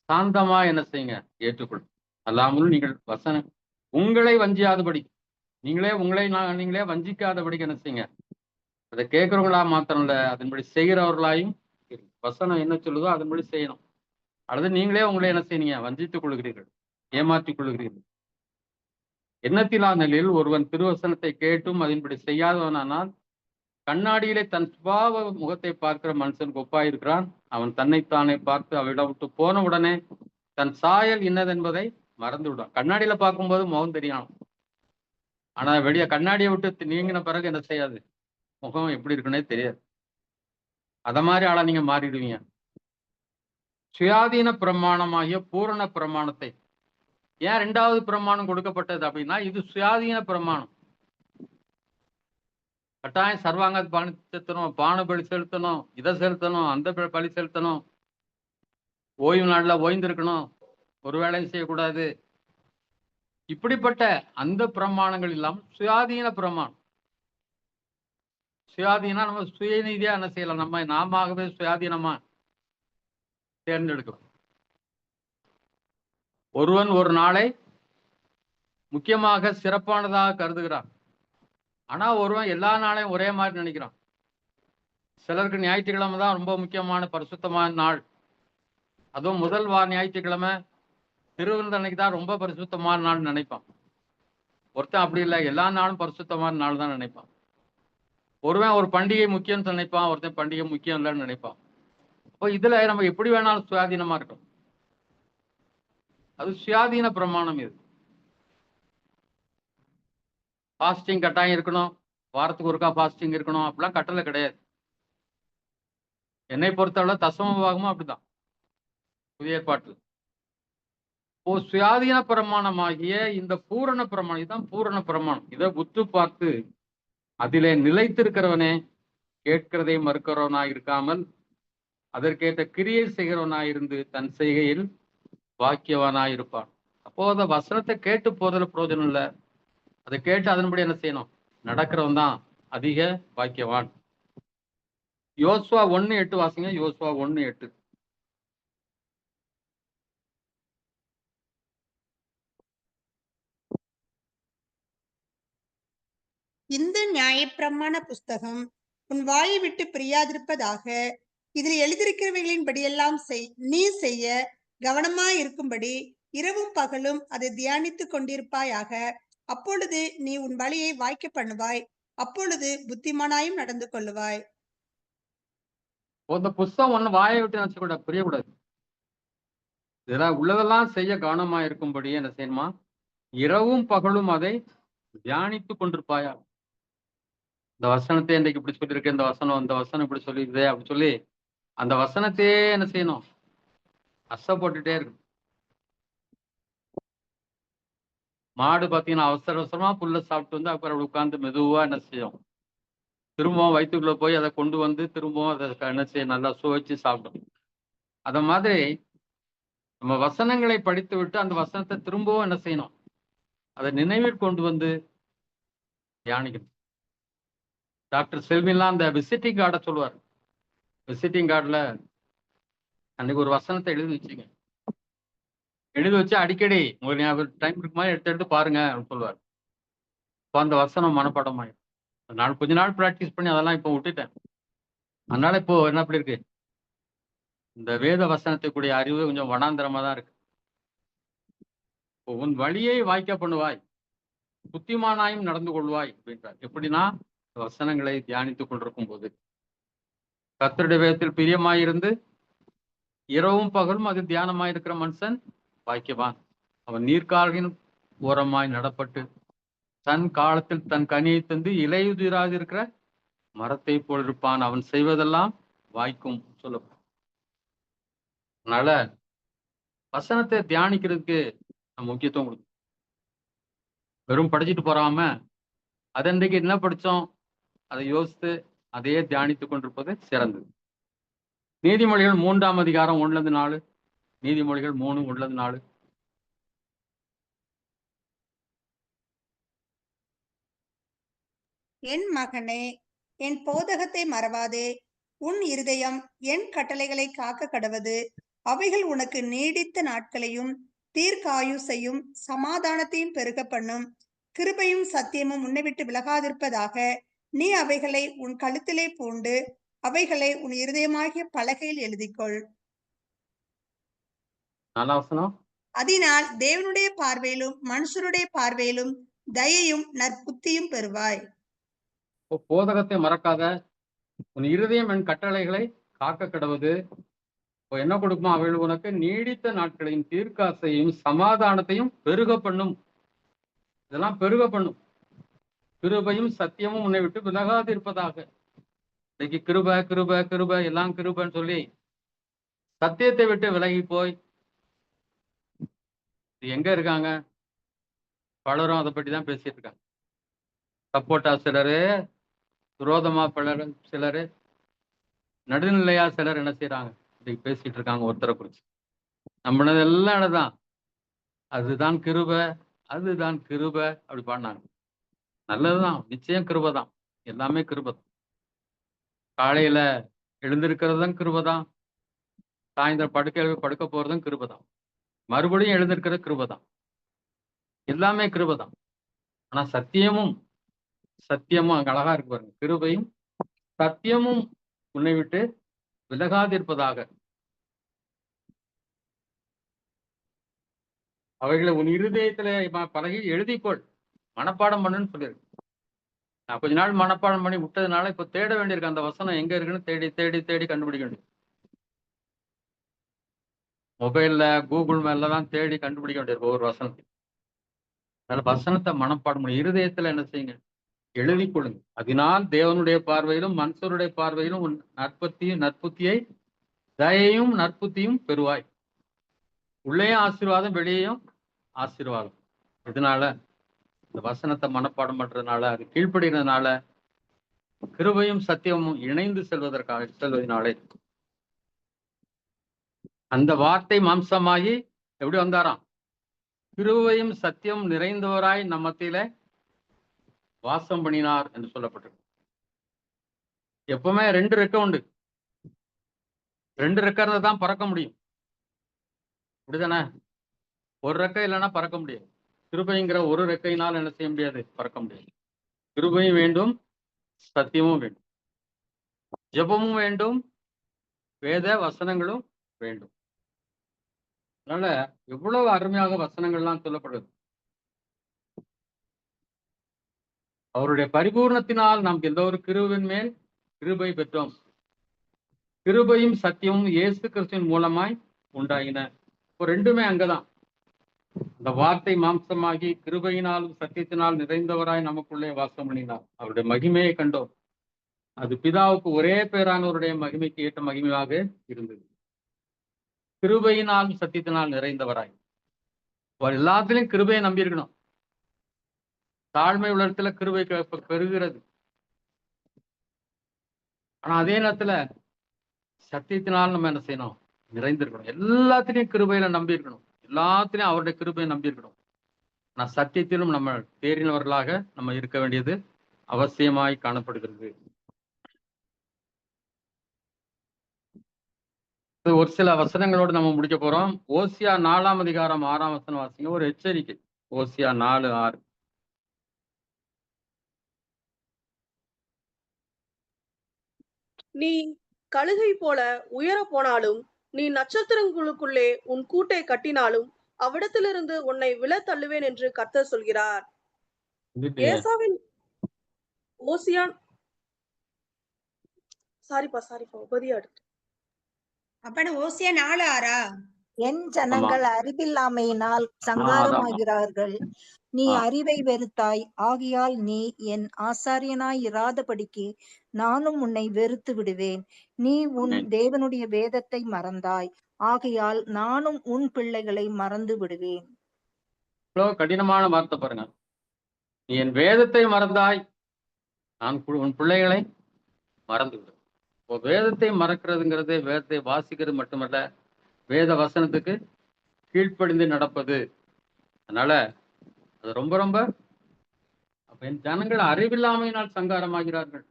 சாந்தமா என்ன செய்யுங்க? ஏற்றுக்கொள்ளும். அல்லாமலும் நீங்கள் வசனம் உங்களை வஞ்சியாதபடி, நீங்களே வஞ்சிக்காதபடிக்கு என்ன செய்யுங்க? அதை கேட்கிறவங்களா மாத்திரம் இல்ல, அதன்படி செய்கிறவர்களாயும் வசனம் என்ன சொல்லுதோ அதன்படி செய்யணும். அல்லது நீங்களே உங்களை என்ன செய்யறீங்க? வஞ்சித்துக் கொள்கிறீர்கள், ஏமாற்றிக் கொள்கிறீர்கள். எண்ணத்திலா நிலையில் ஒருவன் திருவசனத்தை கேட்டும் அதன்படி செய்யாதவனானால் கண்ணாடியிலே தன் சுபாவ முகத்தை பார்க்கிற மனுஷனுக்கு ஒப்பாயிருக்கிறான். அவன் தன்னைத்தானே பார்த்து அவரிடம் விட்டு போன உடனே தன் சாயல் இன்னதென்பதை மறந்து விடுவான். கண்ணாடியில பார்க்கும்போது முகம் தெரியும், ஆனா வெளியே கண்ணாடியை விட்டு நீங்கின பிறகு என்ன செய்யாது? முகம் எப்படி இருக்குன்னே தெரியாது. அத மாதிரி ஆளா நீங்க மாறிடுவீங்க. சுயாதீன பிரமாணமாகிய பூரண பிரமாணத்தை, ஏன் 2வது பிரமாணம் கொடுக்கப்பட்டது அப்படின்னா, இது சுயாதீன பிரமாணம். கட்டாயம் சர்வாங்க பலி செலுத்தணும், பானபலி செலுத்தணும், இதை செலுத்தணும், அந்த பலி செலுத்தணும், ஓய்வு நாள்ல ஓய்ந்திருக்கணும், ஒரு வேலையும் செய்யக்கூடாது. இப்படிப்பட்ட அந்த பிரமாணங்கள் இல்லாமல் சுயாதீன பிரமாணம். சுயாதீனா நம்ம சுயநீதியா என்ன செய்யலாம்? நாமவே சுயாதீனமா தேர்ந்தெடுக்கிறோம். ஒருவன் ஒரு நாளை முக்கியமாக சிறப்பானதாக கருதுகிறான். ஆனா ஒருவன் எல்லா நாளையும் ஒரே மாதிரி நினைக்கிறான். சிலருக்கு ஞாயிற்றுக்கிழமை தான் ரொம்ப முக்கியமான பரிசுத்தமான நாள். அதுவும் முதல் வார ஞாயிற்றுக்கிழமை திருவிருந்தன்னைக்கு தான் ரொம்ப பரிசுத்தமான நாள் நினைப்பான். ஒருத்தன் அப்படி இல்லை, எல்லா நாளும் பரிசுத்தமான நாள் தான் நினைப்பான். ஒருவன் ஒரு பண்டிகை முக்கியம் நினைப்பான், ஒருத்தன் பண்டிகை முக்கியம் இல்லைன்னு நினைப்பான். இப்போ இதுல நம்ம எப்படி வேணாலும் சுயாதீனமா இருக்கோம். அது சுயாதீன பிரமாணம். இது ஃபாஸ்டிங் கட்டாயம் இருக்கணும், வாரத்துக்கு ஒருக்கா ஃபாஸ்டிங் இருக்கணும் அப்படிலாம் கட்டளை கிடையாது. என்னை பொறுத்தவரை தசம பாகமும் அப்படிதான் புதிய ஏற்பாட்டில். இப்போ சுயாதீன பிரமாணமாகிய இந்த பூரண பிரமாணம், இதுதான் பூரண பிரமாணம். இதை உத்து பார்த்து அதிலே நிலைத்திருக்கிறவனே கேட்கிறதை மறுக்கிறவனாய் இருக்காமல் அதற்கேற்ற கிரியை செய்கிறவனாய் இருந்து தன் செய்கையில் பாக்கியவானாய் இருப்பான். அப்போ அந்த வசனத்தை கேட்டு போறதுல பிரயோஜனம் இல்லை. அதை கேட்டு அதன்படி என்ன செய்யணும்? நடக்கிறவன் தான் அதிக பாக்கியவான். யோசுவா 1:8 வாசிங்க. யோசுவா 1:8. இந்த நியாயப்பிரமாண புஸ்தகம் உன் வாயை விட்டு பிரியாதிருப்பதாக. இதில் எழுதியிருக்கிறவைகளின்படியெல்லாம் நீ செய்ய கவனமாய் இருக்கும்படி இரவும் பகலும் அதை தியானித்துக் கொண்டிருப்பாயாக. அப்பொழுது நீ உன் வழியை வாய்க்க பண்ணுவாய், அப்பொழுது புத்திமானாயும் நடந்து கொள்ளுவாய். இந்த புஸ்தகம் ஒண்ணு வாயை விட்டு நினைச்சக்கூட புரியக்கூடாது. இதெல்லாம் உள்ளதெல்லாம் செய்ய கவனமா இருக்கும்படி என்ன செய்யணுமா? இரவும் பகலும் அதை தியானித்து கொண்டிருப்பாயா. இந்த வசனத்தை இன்றைக்கு இப்படி சொல்லியிருக்கேன், இந்த வசனம் இப்படி சொல்லியிருந்தே அப்படி சொல்லி அந்த வசனத்தையே என்ன செய்யணும்? அசைப்பட்டுட்டே இருக்கு. மாடு பார்த்தீங்கன்னா அவசர அவசரமா புல்ல சாப்பிட்டு வந்து அப்புறம் உட்கார்ந்து மெதுவா என்ன செய்யும்? திரும்பவும் வயிற்றுக்குள்ள போய் அதை கொண்டு வந்து திரும்பவும் அதை என்ன செய்ய நல்லா சுவைச்சு சாப்பிடும். அத மாதிரி நம்ம வசனங்களை படித்து விட்டு அந்த வசனத்தை திரும்பவும் என்ன செய்யணும்? அதை நினைவில் கொண்டு வந்து தியானிக்கணும். டாக்டர் செல்வின்லாம் அந்த விசிட்டிங் கார்டை சொல்லுவார். விசிட்டிங் கார்டில் அன்னைக்கு ஒரு வசனத்தை எழுதி வச்சுங்க. எழுதி வச்சு அடிக்கடி உங்களுக்கு டைம் இருக்கு மாதிரி எடுத்து பாருங்க அப்படின்னு சொல்லுவார். இப்போ அந்த வசனம் மனப்பாடம் ஆயிடும். நான் கொஞ்ச நாள் ப்ராக்டிஸ் பண்ணி அதெல்லாம் இப்போ விட்டுட்டேன். அதனால இப்போ என்ன அப்படி இருக்கு? இந்த வேத வசனத்தை கூடிய அறிவு கொஞ்சம் வனாந்திரமா தான் இருக்கு. உன் வழியை வாய்க்க பண்ணுவாய், புத்திமானாயும் நடந்து கொள்வாய் அப்படின்றார். எப்படின்னா வசனங்களை தியானித்துக் கொண்டிருக்கும் போது கர்த்தருடைய வேதத்தில் பிரியமாயிருந்து இரவும் பகலும் அது தியானமாயிருக்கிற மனுஷன் பாக்கியவான். அவன் நீர்க்கால்களின் ஓரமாய் நடப்பட்டு தன் காலத்தில் தன் கனியை தந்து இலையுதிராதிருக்கிற மரத்தை போல் இருப்பான். அவன் செய்வதெல்லாம் வாய்க்கும் சொல்ல. அதனால வசனத்தை தியானிக்கிறதுக்கு நம்ம முக்கியத்துவம் கொடுக்கணும். வெறும் படிச்சுட்டு போறாம அதன்றைக்கு என்ன படிச்சோம் அதை யோசித்து அதையே தியானித்துக் கொண்டிருப்பது சிறந்தது. நீதிமொழிகள் 3ஆம் அதிகாரம் 1-4. நீதிமொழிகள் 3:1-4. என் மகனே, என் போதகத்தை மறவாதே. உன் இருதயம் என் கட்டளைகளை காக்க கடவது. அவைகள் உனக்கு நீடித்த நாட்களையும் தீர்க்காயுசையும் சமாதானத்தையும் பெருக பண்ணும். கிருபையும் சத்தியமும் உன்னை விட்டு விலகாதிருப்பதாக. நீ அவைகளை உன் கழுத்திலே பூண்டு அவைகளை உன் இருதயமாகிய பலகையில் எழுதிக்கொள். அதனால் தேவனுடைய பார்வையிலும் மனுஷருடைய பார்வையிலும் தயையும் நற்புத்தியும் பெறுவாய். போதகத்தை மறக்காத, உன் இருதயம் என் கட்டளைகளை காக்க கடவுது. என்ன கொடுக்குமா? அவைகள் உனக்கு நீடித்த நாட்களையும் தீர்க்காசையும் சமாதானத்தையும் பெருக பண்ணும். இதெல்லாம் பெருக பண்ணும். கிருபையும் சத்தியமும் உன்னை விட்டு விலகாது இருப்பதாக. இன்னைக்கு கிருப கிருப கிருப எல்லாம் கிருபன்னு சொல்லி சத்தியத்தை விட்டு விலகி போய் எங்க இருக்காங்க? பலரும் அதை பற்றி தான் பேசிட்டு இருக்காங்க. சப்போட்டா சிலரு, விரோதமா பலர் சிலரு, நடுநிலையா சிலர் என்ன செய்யறாங்க? இன்னைக்கு பேசிட்டு இருக்காங்க ஒருத்தரை குறிச்சு. நம்மளது எல்லாம் இடதான் அதுதான் கிருப, அதுதான் கிருப அப்படி பாடினாங்க. நல்லதுதான், நிச்சயம் கிருபதான், எல்லாமே கிருபதான். காலையில எழுந்திருக்கிறதும் கிருபதான், சாயந்தரம் படுக்க போறதும் கிருபதான், மறுபடியும் எழுந்திருக்கிறது கிருபதான், எல்லாமே கிருபதான். ஆனா சத்தியமும் அங்க அழகா இருக்கு பாருங்க. கிருபையும் சத்தியமும் உன்னை விட்டு விலகாதிருப்பதாக. அவைகளை உன் இருதயத்துல பலகி எழுதிக்கொள், மனப்பாடம் பண்ணுன்னு சொல்லியிருக்கு. நான் கொஞ்ச நாள் மனப்பாடம் பண்ணி விட்டதுனால இப்ப தேட வேண்டியிருக்கு. அந்த வசனம் எங்க இருக்குன்னு தேடி தேடி தேடி கண்டுபிடிக்க வேண்டியது. மொபைல்ல கூகுள் மேல தான் தேடி கண்டுபிடிக்க வேண்டியிருக்கு ஒவ்வொரு வசனத்தையும். அதனால வசனத்தை மனப்பாடம் பண்ணி இருதயத்துல என்ன செய்யுங்க? எழுதி கொள்ளுங்க. அதனால் தேவனுடைய பார்வையிலும் மனுஷருடைய பார்வையிலும் உன் நற்புத்தியை தயையும் நற்புத்தியும் பெறுவாய். உள்ளேயும் ஆசீர்வாதம், வெளியேயும் ஆசீர்வாதம். இதனால இந்த வசனத்தை மனப்பாடம் பண்றதுனால, அது கீழ்ப்படுகிறதுனால கிருபையும் சத்தியமும் இணைந்து செல்வதனாலே அந்த வார்த்தை மாம்சமாகி எப்படி வந்தாராம்? கிருபையும் சத்தியம் நிறைந்தவராய் நம்ம மத்தியில வாசம் பண்ணினார் என்று சொல்லப்பட்டிருக்கு. எப்பவுமே 2 ரெக்கை உண்டு. 2 ரெக்கை இருந்தா தான் பறக்க முடியும். அப்படிதானே? ஒரு ரெக்கை இல்லைன்னா பறக்க முடியாது. கிருபைங்கிற ஒரு ரெக்கையினால் என்ன செய்ய முடியாது? பறக்க முடியாது. கிருபையும் வேண்டும், சத்தியமும் வேண்டும், ஜெபமும் வேண்டும், வேத வசனங்களும் வேண்டும். அதனால எவ்வளவு அருமையாக வசனங்கள்லாம் சொல்லப்படுது. அவருடைய பரிபூர்ணத்தினால் நாம் எந்த ஒரு கிருபையின் மேல் கிருபை பெற்றோம். கிருபையும் சத்தியமும் இயேசு கிறிஸ்துவின் மூலமாய் உண்டாயின. இப்போ 2மே அங்கதான். இந்த வார்த்தை மாம்சமாகி கிருபையினாலும் சத்தியத்தினால் நிறைந்தவராய் நமக்குள்ளே வாசம் பண்ணினார். அவருடைய மகிமையை கண்டோம். அது பிதாவுக்கு ஒரே பேரானவருடைய மகிமைக்கு ஏற்ற மகிமையாக இருந்தது. கிருபையினாலும் சத்தியத்தினால் நிறைந்தவராய். எல்லாத்திலையும் கிருபையை நம்பி இருக்கணும். தாழ்மை உலகத்துல கிருபை பெருகிறது. ஆனா அதே நேரத்துல சத்தியத்தினால் நம்ம என்ன செய்யணும்? நிறைந்திருக்கணும். எல்லாத்திலையும் கிருபையில நம்பி இருக்கணும். எல்லாத்திலையும் அவருடைய கிருபையை நம்பி இருக்கணும். ஆனா சத்தியத்திலும் நம்ம தேறினவர்களாக நம்ம இருக்க வேண்டியது அவசியமாய் காணப்படுகிறது. ஒரு சில வசனங்களோடு நம்ம முடிக்க போறோம். ஓசியா 4ஆம் அதிகாரம் 6ஆம் வசனம் வாசிங்க. ஒரு எச்சரிக்கை. ஓசியா 4:6. நீ கழுகை போல உயர போனாலும், நீ நட்சத்திரங்களுக்குள்ளே உன் கூட்டை கட்டினாலும், அவ்விடத்திலிருந்து உன்னை விழ தள்ளுவேன் என்று கர்த்தர் சொல்கிறார். ஏசாவின் ஓசியா சாரிப்பா உபதியா எடுத்து அப்ப ஓசியா 4:6. என் ஜனங்கள் அறிவில்லாமையினால் சங்காரமாகிறார்கள். நீ அறிவை வெறுத்தாய், ஆகையால் நீ என் ஆசாரியனாய் இராதபடிக்கு நானும் உன்னை வெறுத்து விடுவேன். நீ உன் தேவனுடைய வேதத்தை மறந்தாய், ஆகையால் நானும் உன் பிள்ளைகளை மறந்து விடுவேன். கடினமான வார்த்தை பாருங்க. நீ என் வேதத்தை மறந்தாய், நான் உன் பிள்ளைகளை மறந்து விடுவேன். இப்போ வேதத்தை மறக்கிறதுங்கிறது வேதத்தை வாசிக்கிறது மட்டுமல்ல, வேத வசனத்துக்கு கீழ்ப்படிந்து நடப்பது. அதனால அது ரொம்ப ரொம்ப அப்ப என் ஜனங்கள் அறிவில்லாமையினால் சங்காரமாகிறார்கள்.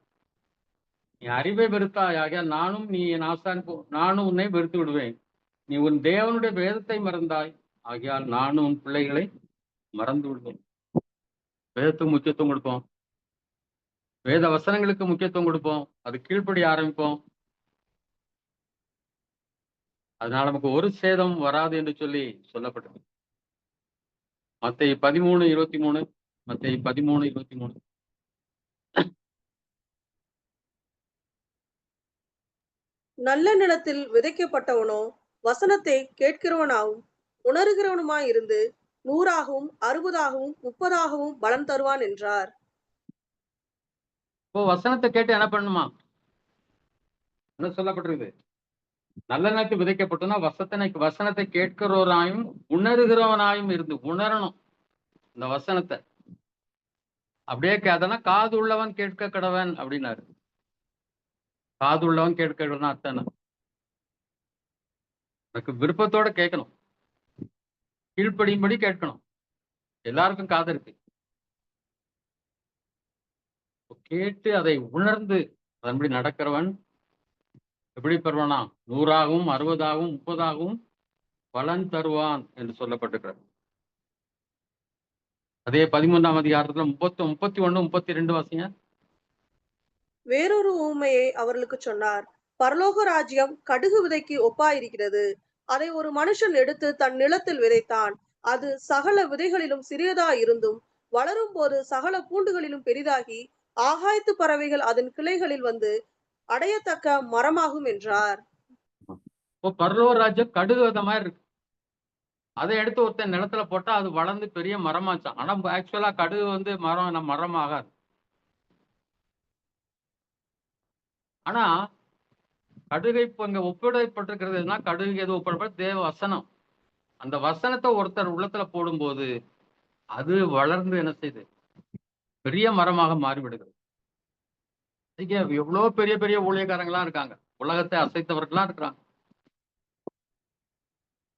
நீ அறிவை வெறுத்தாய், ஆகியால் நானும் உன்னை வெறுத்து விடுவேன். நீ உன் தேவனுடைய வேதத்தை மறந்தாய், ஆகையால் நானும் உன் பிள்ளைகளை மறந்து விடுவேன். வேதத்துக்கு முக்கியத்துவம் கொடுப்போம், வேத வசனங்களுக்கு முக்கியத்துவம் கொடுப்போம், அது கீழ்ப்படி ஆரம்பிப்போம். அதனால நமக்கு ஒரு சேதம் வராது என்று சொல்லி சொல்லப்பட்டது. மத்தேயு 13:23. மத்தேயு 13:23. நல்ல நிலத்தில் விதைக்கப்பட்டவனோ வசனத்தை கேட்கிறவனாகவும் உணர்கிறவனுமாய் இருந்து 100ஆகவும் 60ஆகவும் 30ஆகவும் பலன் தருவான் என்றார். இப்போ வசனத்தை கேட்டு என்ன பண்ணுமா? என்ன சொல்லப்பட்டிருக்கு? நல்ல நிலத்தில் விதைக்கப்பட்டோம்னா வசனத்தை கேட்கிறவனாயும் உணர்கிறவனாயும் இருந்து உணரணும் இந்த வசனத்தை. அப்படியே அதெல்லாம் காது உள்ளவன் கேட்க கடவன் அப்படின்னாரு. காது உள்ளவன் கேட்க அர்த்தம் எனக்கு விருப்பத்தோட கேட்கணும், கீழ்ப்படியும்படி கேட்கணும். எல்லாருக்கும் காது இருக்கு. கேட்டு அதை உணர்ந்து அதன்படி நடக்கிறவன் எப்படி பெறுவானா? 100ஆகவும் 60ஆகவும் 30ஆகவும் பலன் தருவான் என்று சொல்லப்பட்டிருக்கிறார். அதே 13ஆம் அதிகாரத்துல 31, 32 வாசிங்க. வேறொரு ஊமையை அவர்களுக்கு சொன்னார். பரலோக ராஜ்யம் கடுகு விதைக்கு ஒப்பாயிருக்கிறது. அதை ஒரு மனுஷன் எடுத்து தன் நிலத்தில் விதைத்தான். அது சகல விதைகளிலும் சிறியதா இருந்தும் வளரும் போது சகல பூண்டுகளிலும் பெரிதாகி ஆகாயத்து பறவைகள் அதன் கிளைகளில் வந்து அடையத்தக்க மரமாகும் என்றார். பரலோக ராஜ்யம் கடுகு வித மாதிரி இருக்கு. அதை எடுத்து ஒருத்தன் நிலத்துல போட்டா அது வளர்ந்து பெரிய மரமாச்சான். ஆனா ஆக்சுவலா கடுகு மரம் ஆகாது. ஆனா கடுகை இப்போ இங்க ஒப்பிடப்பட்டிருக்கிறதுனா கடுகு எது ஒப்பிடப்பட்ட தேவ வசனம். அந்த வசனத்தை ஒருத்தர் உள்ளத்துல போடும்போது அது வளர்ந்து என்ன செய்யுது? பெரிய மரமாக மாறிவிடுகிறது. இன்னைக்கு எவ்வளவு பெரிய பெரிய ஊழியக்காரங்களா இருக்காங்க, உலகத்தை அசைத்தவர்களா இருக்கிறாங்க.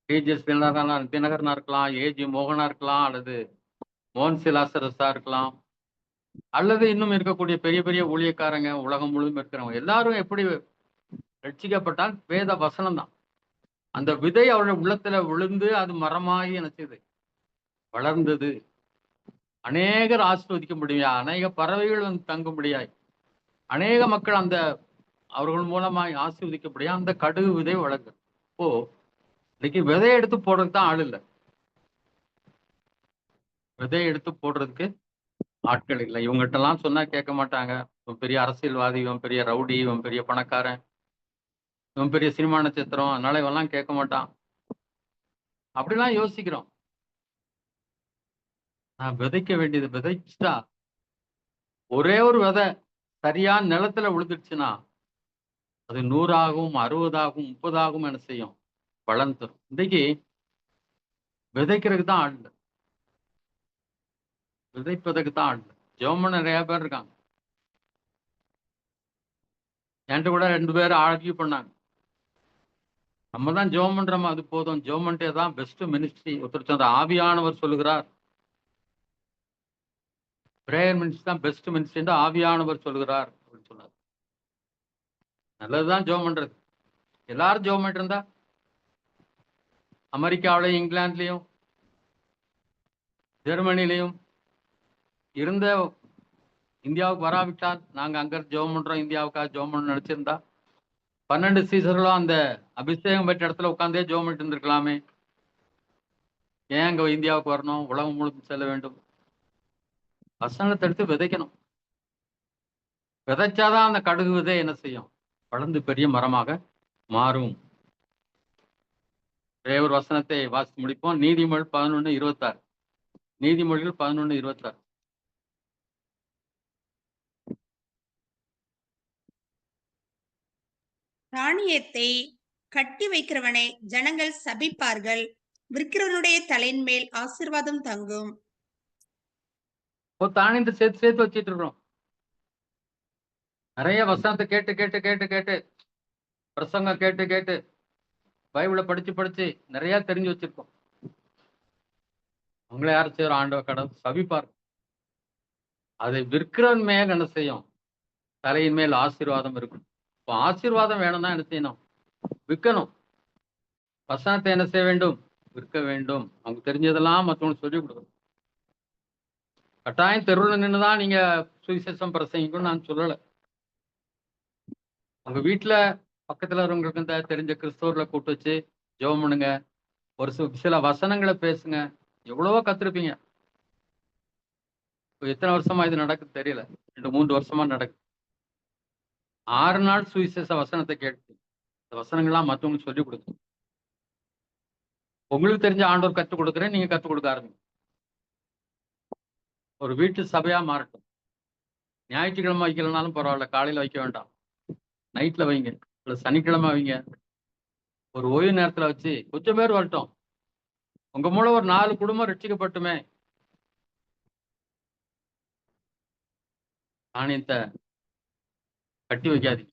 டிஜிஎஸ் தினகரனா இருக்கலாம், ஏஜி மோகனா இருக்கலாம், அல்லது மோகன் சிலாசரஸா இருக்கலாம், அல்லது இன்னும் இருக்கக்கூடிய பெரிய பெரிய ஊழியக்காரங்க உலகம் முழுவதும் இருக்கிறவங்க எல்லாரும் எப்படி ரட்சிக்கப்பட்டால் வேத வசனம் தான். அந்த விதை அவருடைய உள்ளத்துல விழுந்து அது மரமாகி என்ன செய்யுது, வளர்ந்தது. அநேகர் ஆசீர்வதிக்க முடியாது, அநேக பறவைகள் வந்து தங்க முடியாது, அநேக மக்கள் அந்த அவர்கள் மூலமாய் ஆசீர்வதிக்க முடியாது. அந்த கடுகு விதை வளர்ந்து இப்போ இன்னைக்கு விதையை எடுத்து போடுறதுக்கு தான் ஆள் இல்லை. விதையை எடுத்து போடுறதுக்கு ஆட்கள் இல்லை. இவங்ககிட்ட எல்லாம் சொன்னா கேட்க மாட்டாங்க. இவன் பெரிய அரசியல்வாதி, இவன் பெரிய ரவுடி, இவன் பெரிய பணக்காரன், இவன் பெரிய சினிமா நட்சத்திரம், அதனால இவெல்லாம் கேட்க மாட்டான் அப்படிலாம் யோசிக்கிறோம். நான் விதைக்க வேண்டியது விதைச்சுட்டா, ஒரே ஒரு விதை சரியான நிலத்துல விழுந்துடுச்சுன்னா அது 100 60 30 என்ன செய்யும், பலன் தரும். இன்னைக்கு விதைக்கிறதுக்கு தான் ஆள் இல்லை, விதைப்பதற்கு தான் ஆள் இல்லை. ஜெபம் நிறைய பேர் இருக்காங்க. என்கிட்ட கூட 2 பேர் ஆர்கியூ பண்ணாங்க. நம்ம தான் ஜெபம் பண்றோமா, அது போதும், ஜெபம் பண்ணிட்டே தான் பெஸ்ட் மினிஸ்ட்ரி. ஒருத்தர் சொன்ன ஆவியானவர் சொல்லுகிறார், பிரேயர் மினிஸ்ட்ரி தான் பெஸ்ட் மினிஸ்ட்ரி என்று ஆவியானவர் சொல்லுகிறார் அப்படின்னு சொன்னார். நல்லதுதான் ஜெபம் பண்றது. எல்லாரும் ஜெபம் பண்ணிட்டு இருந்தா அமெரிக்காவிலையும் இங்கிலாந்துலையும் ஜெர்மனிலையும் இருந்த இந்தியாவுக்கு வராவிட்டால் நாங்க அங்க ஜெபம் பண்றோம், இந்தியாவுக்காக ஜெபம் பண்ண நினைச்சிருந்தா 12 சீசர்களும் அந்த அபிஷேகம் பெற்ற இடத்துல உட்காந்தே ஜெபம் பண்ணிட்டு இருந்திருக்கலாமே. ஏன் அங்க இந்தியாவுக்கு வரணும், உலகம் முழுவதும் செல்ல வேண்டும்? வசனத்தை எடுத்து விதைக்கணும். விதைச்சாதான் அந்த கடுகு விதை என்ன செய்யும், வளர்ந்து பெரிய மரமாக மாறும். ஒரே ஒரு வசனத்தை வாசித்து முடிப்போம். நீதிமொழி 11:26. நீதிமொழிகள் 11:26. தானியத்தை கட்டி வைக்கிறவனை ஜனங்கள் சபிப்பார்கள், விற்கிறவனுடைய தலையின் மேல் ஆசீர்வாதம் தங்கும். இப்போ தானியத்தை சேர்த்து சேர்த்து வச்சிட்டு இருக்கிறோம். நிறைய வசனத்தை கேட்டு கேட்டு கேட்டு கேட்டு, பிரசங்கம் கேட்டு கேட்டு, பைபிளை படிச்சு படிச்சு நிறைய தெரிஞ்சு வச்சிருக்கோம். அவங்கள யாரும் செய்யறோம், ஆண்டவர் கடவுள் சபிப்பார். அதை விற்கிறவன் மேல் என்ன செய்யும், தலையின் மேல் ஆசீர்வாதம் இருக்கும். இப்போ ஆசீர்வாதம் வேணும்னா என்ன செய்யணும், விற்கணும். வசனத்தை என்ன செய்ய வேண்டும், விற்க வேண்டும். அவங்க தெரிஞ்சதெல்லாம் மற்றவங்களுக்கு சொல்லிக் கொடுக்கணும். கட்டாயம் தெருவில் நின்றுதான் நீங்க சுவிசேஷம் பிரசங்கிக்கணும்னு நான் சொல்லலை. உங்க வீட்டுல பக்கத்துல இருக்கிறவங்களுக்கு தெரிஞ்ச கிறிஸ்தவர்களை கூட்டு வச்சு ஜெபம் பண்ணுங்க, ஒரு சில வசனங்களை பேசுங்க, எவ்வளவோ கத்திருப்பீங்க. இப்போ எத்தனை வருஷமா இது நடக்குது தெரியல, 2-3 வருஷமா நடக்குது. 6 நாள் சுவிசேஷ வசனத்தை கேட்டு இந்த வசனங்கள்லாம் மற்றவங்களுக்கு சொல்லிக் கொடுங்க. உங்களுக்கு தெரிஞ்ச ஆண்டவர் கற்றுக் கொடுக்குறேன், நீங்க கற்றுக் கொடுக்க ஆரம்பிங்க. ஒரு வீட்டு சபையா மாறட்டும். ஞாயிற்றுக்கிழமை வைக்கலனாலும் பரவாயில்ல, காலையில வைக்க வேண்டாம், நைட்ல வைங்க, இல்லை சனிக்கிழமை வைங்க. ஒரு ஓய்வு நேரத்துல வச்சு கொஞ்சம் பேர் வரட்டும். உங்க மூலம் ஒரு 4 குடும்பம் ரட்சிக்கப்பட்டுமே. தானியத்தை கட்டி வைக்காதீங்க.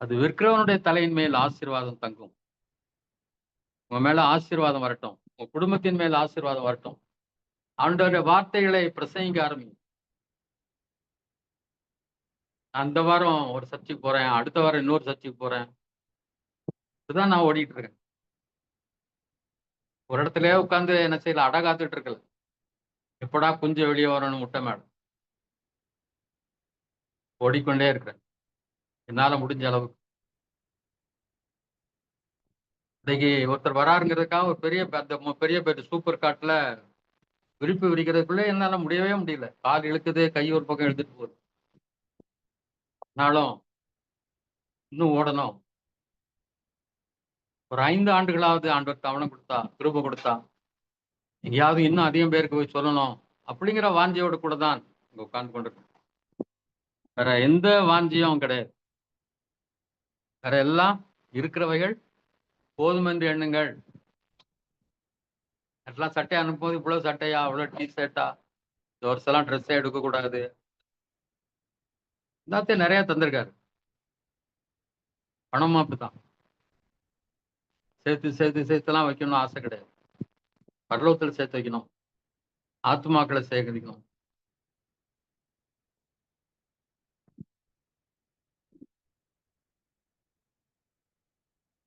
அது விற்கிறவனுடைய தலையின் மேல் ஆசீர்வாதம் தங்கும். உங்க மேல ஆசீர்வாதம் வரட்டும், உங்க குடும்பத்தின் மேல் ஆசீர்வாதம் வரட்டும். ஆண்டவருடைய வார்த்தைகளை பிரசங்கிக்க ஆரம்பிங்க. அந்த வாரம் ஒரு சர்ச்சுக்கு போறேன், அடுத்த வாரம் இன்னொரு சர்ச்சுக்கு போறேன், இதுதான் நான் ஓடிட்டு இருக்கேன். ஒரு இடத்துல உட்காந்து என்ன செய்யல, அடை காத்துட்டு இருக்கல, எப்படா குஞ்சு வெளியே வரணும் முட்டை மேடம். ஓடிக்கொண்டே இருக்கிறேன் என்னால முடிஞ்ச அளவுக்கு. இன்னைக்கு ஒருத்தர் வராருங்கிறதுக்காக ஒரு பெரிய சூப்பர் காட்டுல விரிப்பு விரிக்கிறதுக்குள்ள என்னால முடியவே முடியல. கால் இழுக்குது, கை ஒரு பக்கம் எடுத்துட்டு போகுது. ஆனாலும் இன்னும் ஓடணும். ஒரு 5 ஆண்டுகளாவது ஆண்டவர் கவனம் கொடுத்தா, கிருபை கொடுத்தா, எங்கேயாவது இன்னும் அதிகம் பேருக்கு போய் சொல்லணும் அப்படிங்கிற வாஞ்சியோடு கூட தான் இங்க உட்கார்ந்து கொண்டிருக்கேன். வேற எந்த வாஞ்சியும் கிடையாது. வேற எல்லாம் இருக்கிறவைகள் போதும் என்று எண்ணுங்கள். எல்லாம் சட்டை அனுப்பும்போது இவ்வளவு சட்டையா, அவ்வளவு டிஷர்ட்டா, இந்த வருஷம்லாம் ட்ரெஸ்ஸே எடுக்கக்கூடாது, எல்லாத்தையும் நிறைய தந்திருக்காரு. பணமும் அப்படித்தான். சேர்த்துலாம் வைக்கணும்னு ஆசை கிடையாது. பரலோகத்தில் சேர்த்து வைக்கணும், ஆத்மாக்களை சேகரிக்கணும்.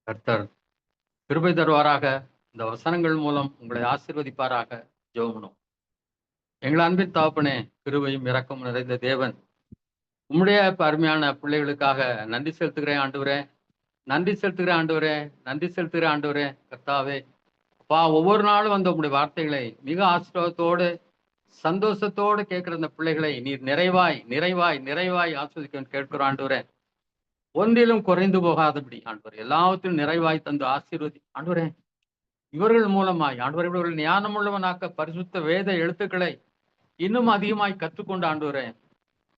கர்த்தர் கிருபை தருவாராக. இந்த வசனங்கள் மூலம் உங்களை ஆசீர்வதிப்பாராக. ஜெபம். எங்கள் அன்பின் தகப்பனே, கிருபையும் இரக்கம் நிறைந்த தேவன், உம்முடைய அருமையான பிள்ளைகளுக்காக நன்றி செலுத்துகிறேன் ஆண்டவரே. நன்றி செலுத்துகிறேன் ஆண்டவரே. நன்றி செலுத்துகிறேன் ஆண்டவரே. கர்த்தாவே அப்பா, ஒவ்வொரு நாளும் வந்த உங்களுடைய வார்த்தைகளை மிக ஆசீர்வாதத்தோடு சந்தோஷத்தோடு கேட்கிற இந்த பிள்ளைகளை நீர் நிறைவாய் நிறைவாய் நிறைவாய் ஆஸ்வதிக்க கேட்கிறோம் ஆண்டவரே. ஒன்றிலும் குறைந்து போகாதபடி ஆண்டவர் எல்லாவற்றிலும் நிறைவாய் தந்து ஆசீர்வதி ஆண்டவரே. இவர்கள் மூலமாய் ஆண்டவர் இவர்கள் ஞானமுள்ளவனாக்க பரிசுத்த வேத எழுத்துக்களை இன்னும் அதிகமாய் கற்றுக்கொண்டு ஆண்டவரே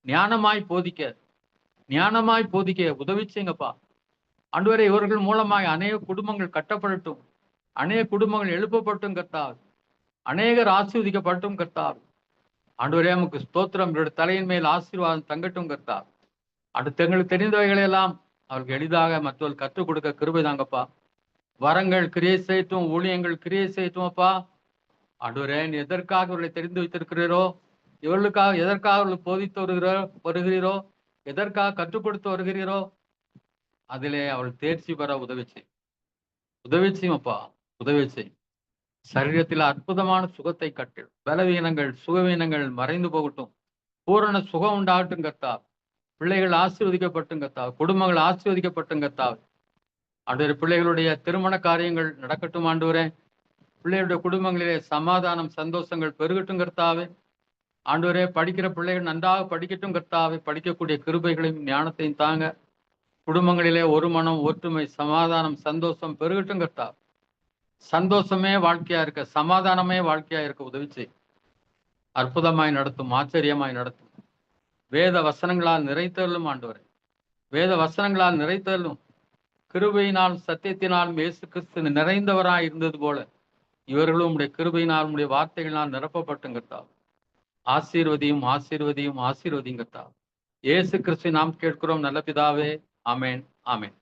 ஞானமாய் போதிக்க உதவி செய்யுங்கப்பா ஆண்டவரே. இவர்கள் மூலமாய் அநேக குடும்பங்கள் கட்டப்படட்டும், அநேக குடும்பங்கள் எழுப்பப்பட்டும் கர்த்தாவே, அநேகர் ஆசீர்வதிக்கப்பட்டும் கர்த்தாவே. ஆண்டவரே நமக்கு ஸ்தோத்திரம். இவருடைய தலையின் மேல் ஆசீர்வாதம் தங்கட்டும் கர்த்தாவே. அடுத்து எங்களுக்கு தெரிந்தவைகளை எல்லாம் அவருக்கு எளிதாக மற்றவர்கள் கற்றுக் கொடுக்க கிருபை தாங்கப்பா. வரங்கள் கிரியை செய்யட்டும், ஊழியங்கள் கிரியை செய்யட்டும் அப்பா. ஆண்டவரே, நீ எதற்காக இவர்களை தெரிந்து வைத்திருக்கிறீரோ, இவர்களுக்காக எதற்காக அவர்கள் போதித்து வருகிறீரோ, எதற்காக கற்றுக் கொடுத்து வருகிறீரோ, அதிலே அவள் தேர்ச்சி பெற உதவி செய்யும் அப்பா. உதவி செய். சரீரத்தில் அற்புதமான சுகத்தை கட்டு. பலவீனங்கள் சுகவீனங்கள் மறைந்து போகட்டும். பூரண சுகம் உண்டாகட்டும் கர்த்தா. பிள்ளைகள் ஆசீர்வதிக்கப்பட்டும் கர்த்தா. குடும்பங்கள் ஆசீர்வதிக்கப்பட்டும் கர்த்தா. ஆண்டவரே, பிள்ளைகளுடைய திருமண காரியங்கள் நடக்கட்டும் ஆண்டவரே. பிள்ளைகளுடைய குடும்பங்களிலே சமாதானம் சந்தோஷங்கள் பெருகட்டும் கர்த்தாவே. ஆண்டவரே, படிக்கிற பிள்ளைகள் நன்றாக படிக்கட்டும் கர்த்தாவே. படிக்கக்கூடிய கிருபைகளையும் ஞானத்தையும் தாங்க. குடும்பங்களிலே ஒரு மனம் ஒற்றுமை சமாதானம் சந்தோஷம் பெருகட்டும் கர்த்தா. சந்தோஷமே வாழ்க்கையா இருக்க, சமாதானமே வாழ்க்கையா இருக்க உதவி செய். அற்புதமாய் நடத்தும், ஆச்சரியமாய் நடத்தும். வேத வசனங்களால் நிறைத்தலும் ஆண்டவரே, வேத வசனங்களால் நிறைத்தலும். கிருபையினால் சத்தியத்தினால் இயேசு கிறிஸ்து நிறைந்தவராய் இருந்தது போல இவர்களும் உடைய கிருபையினால் உடைய வார்த்தைகளால் நிரப்பப்பட்டும் கர்த்தா. ஆசீர்வதியும் ஆசீர்வதியும் ஆசீர்வதியும் கர்த்தா. இயேசு கிறிஸ்து நாம் கேட்கிறோம் நல்ல பிதாவே. ஆமேன், ஆமேன்.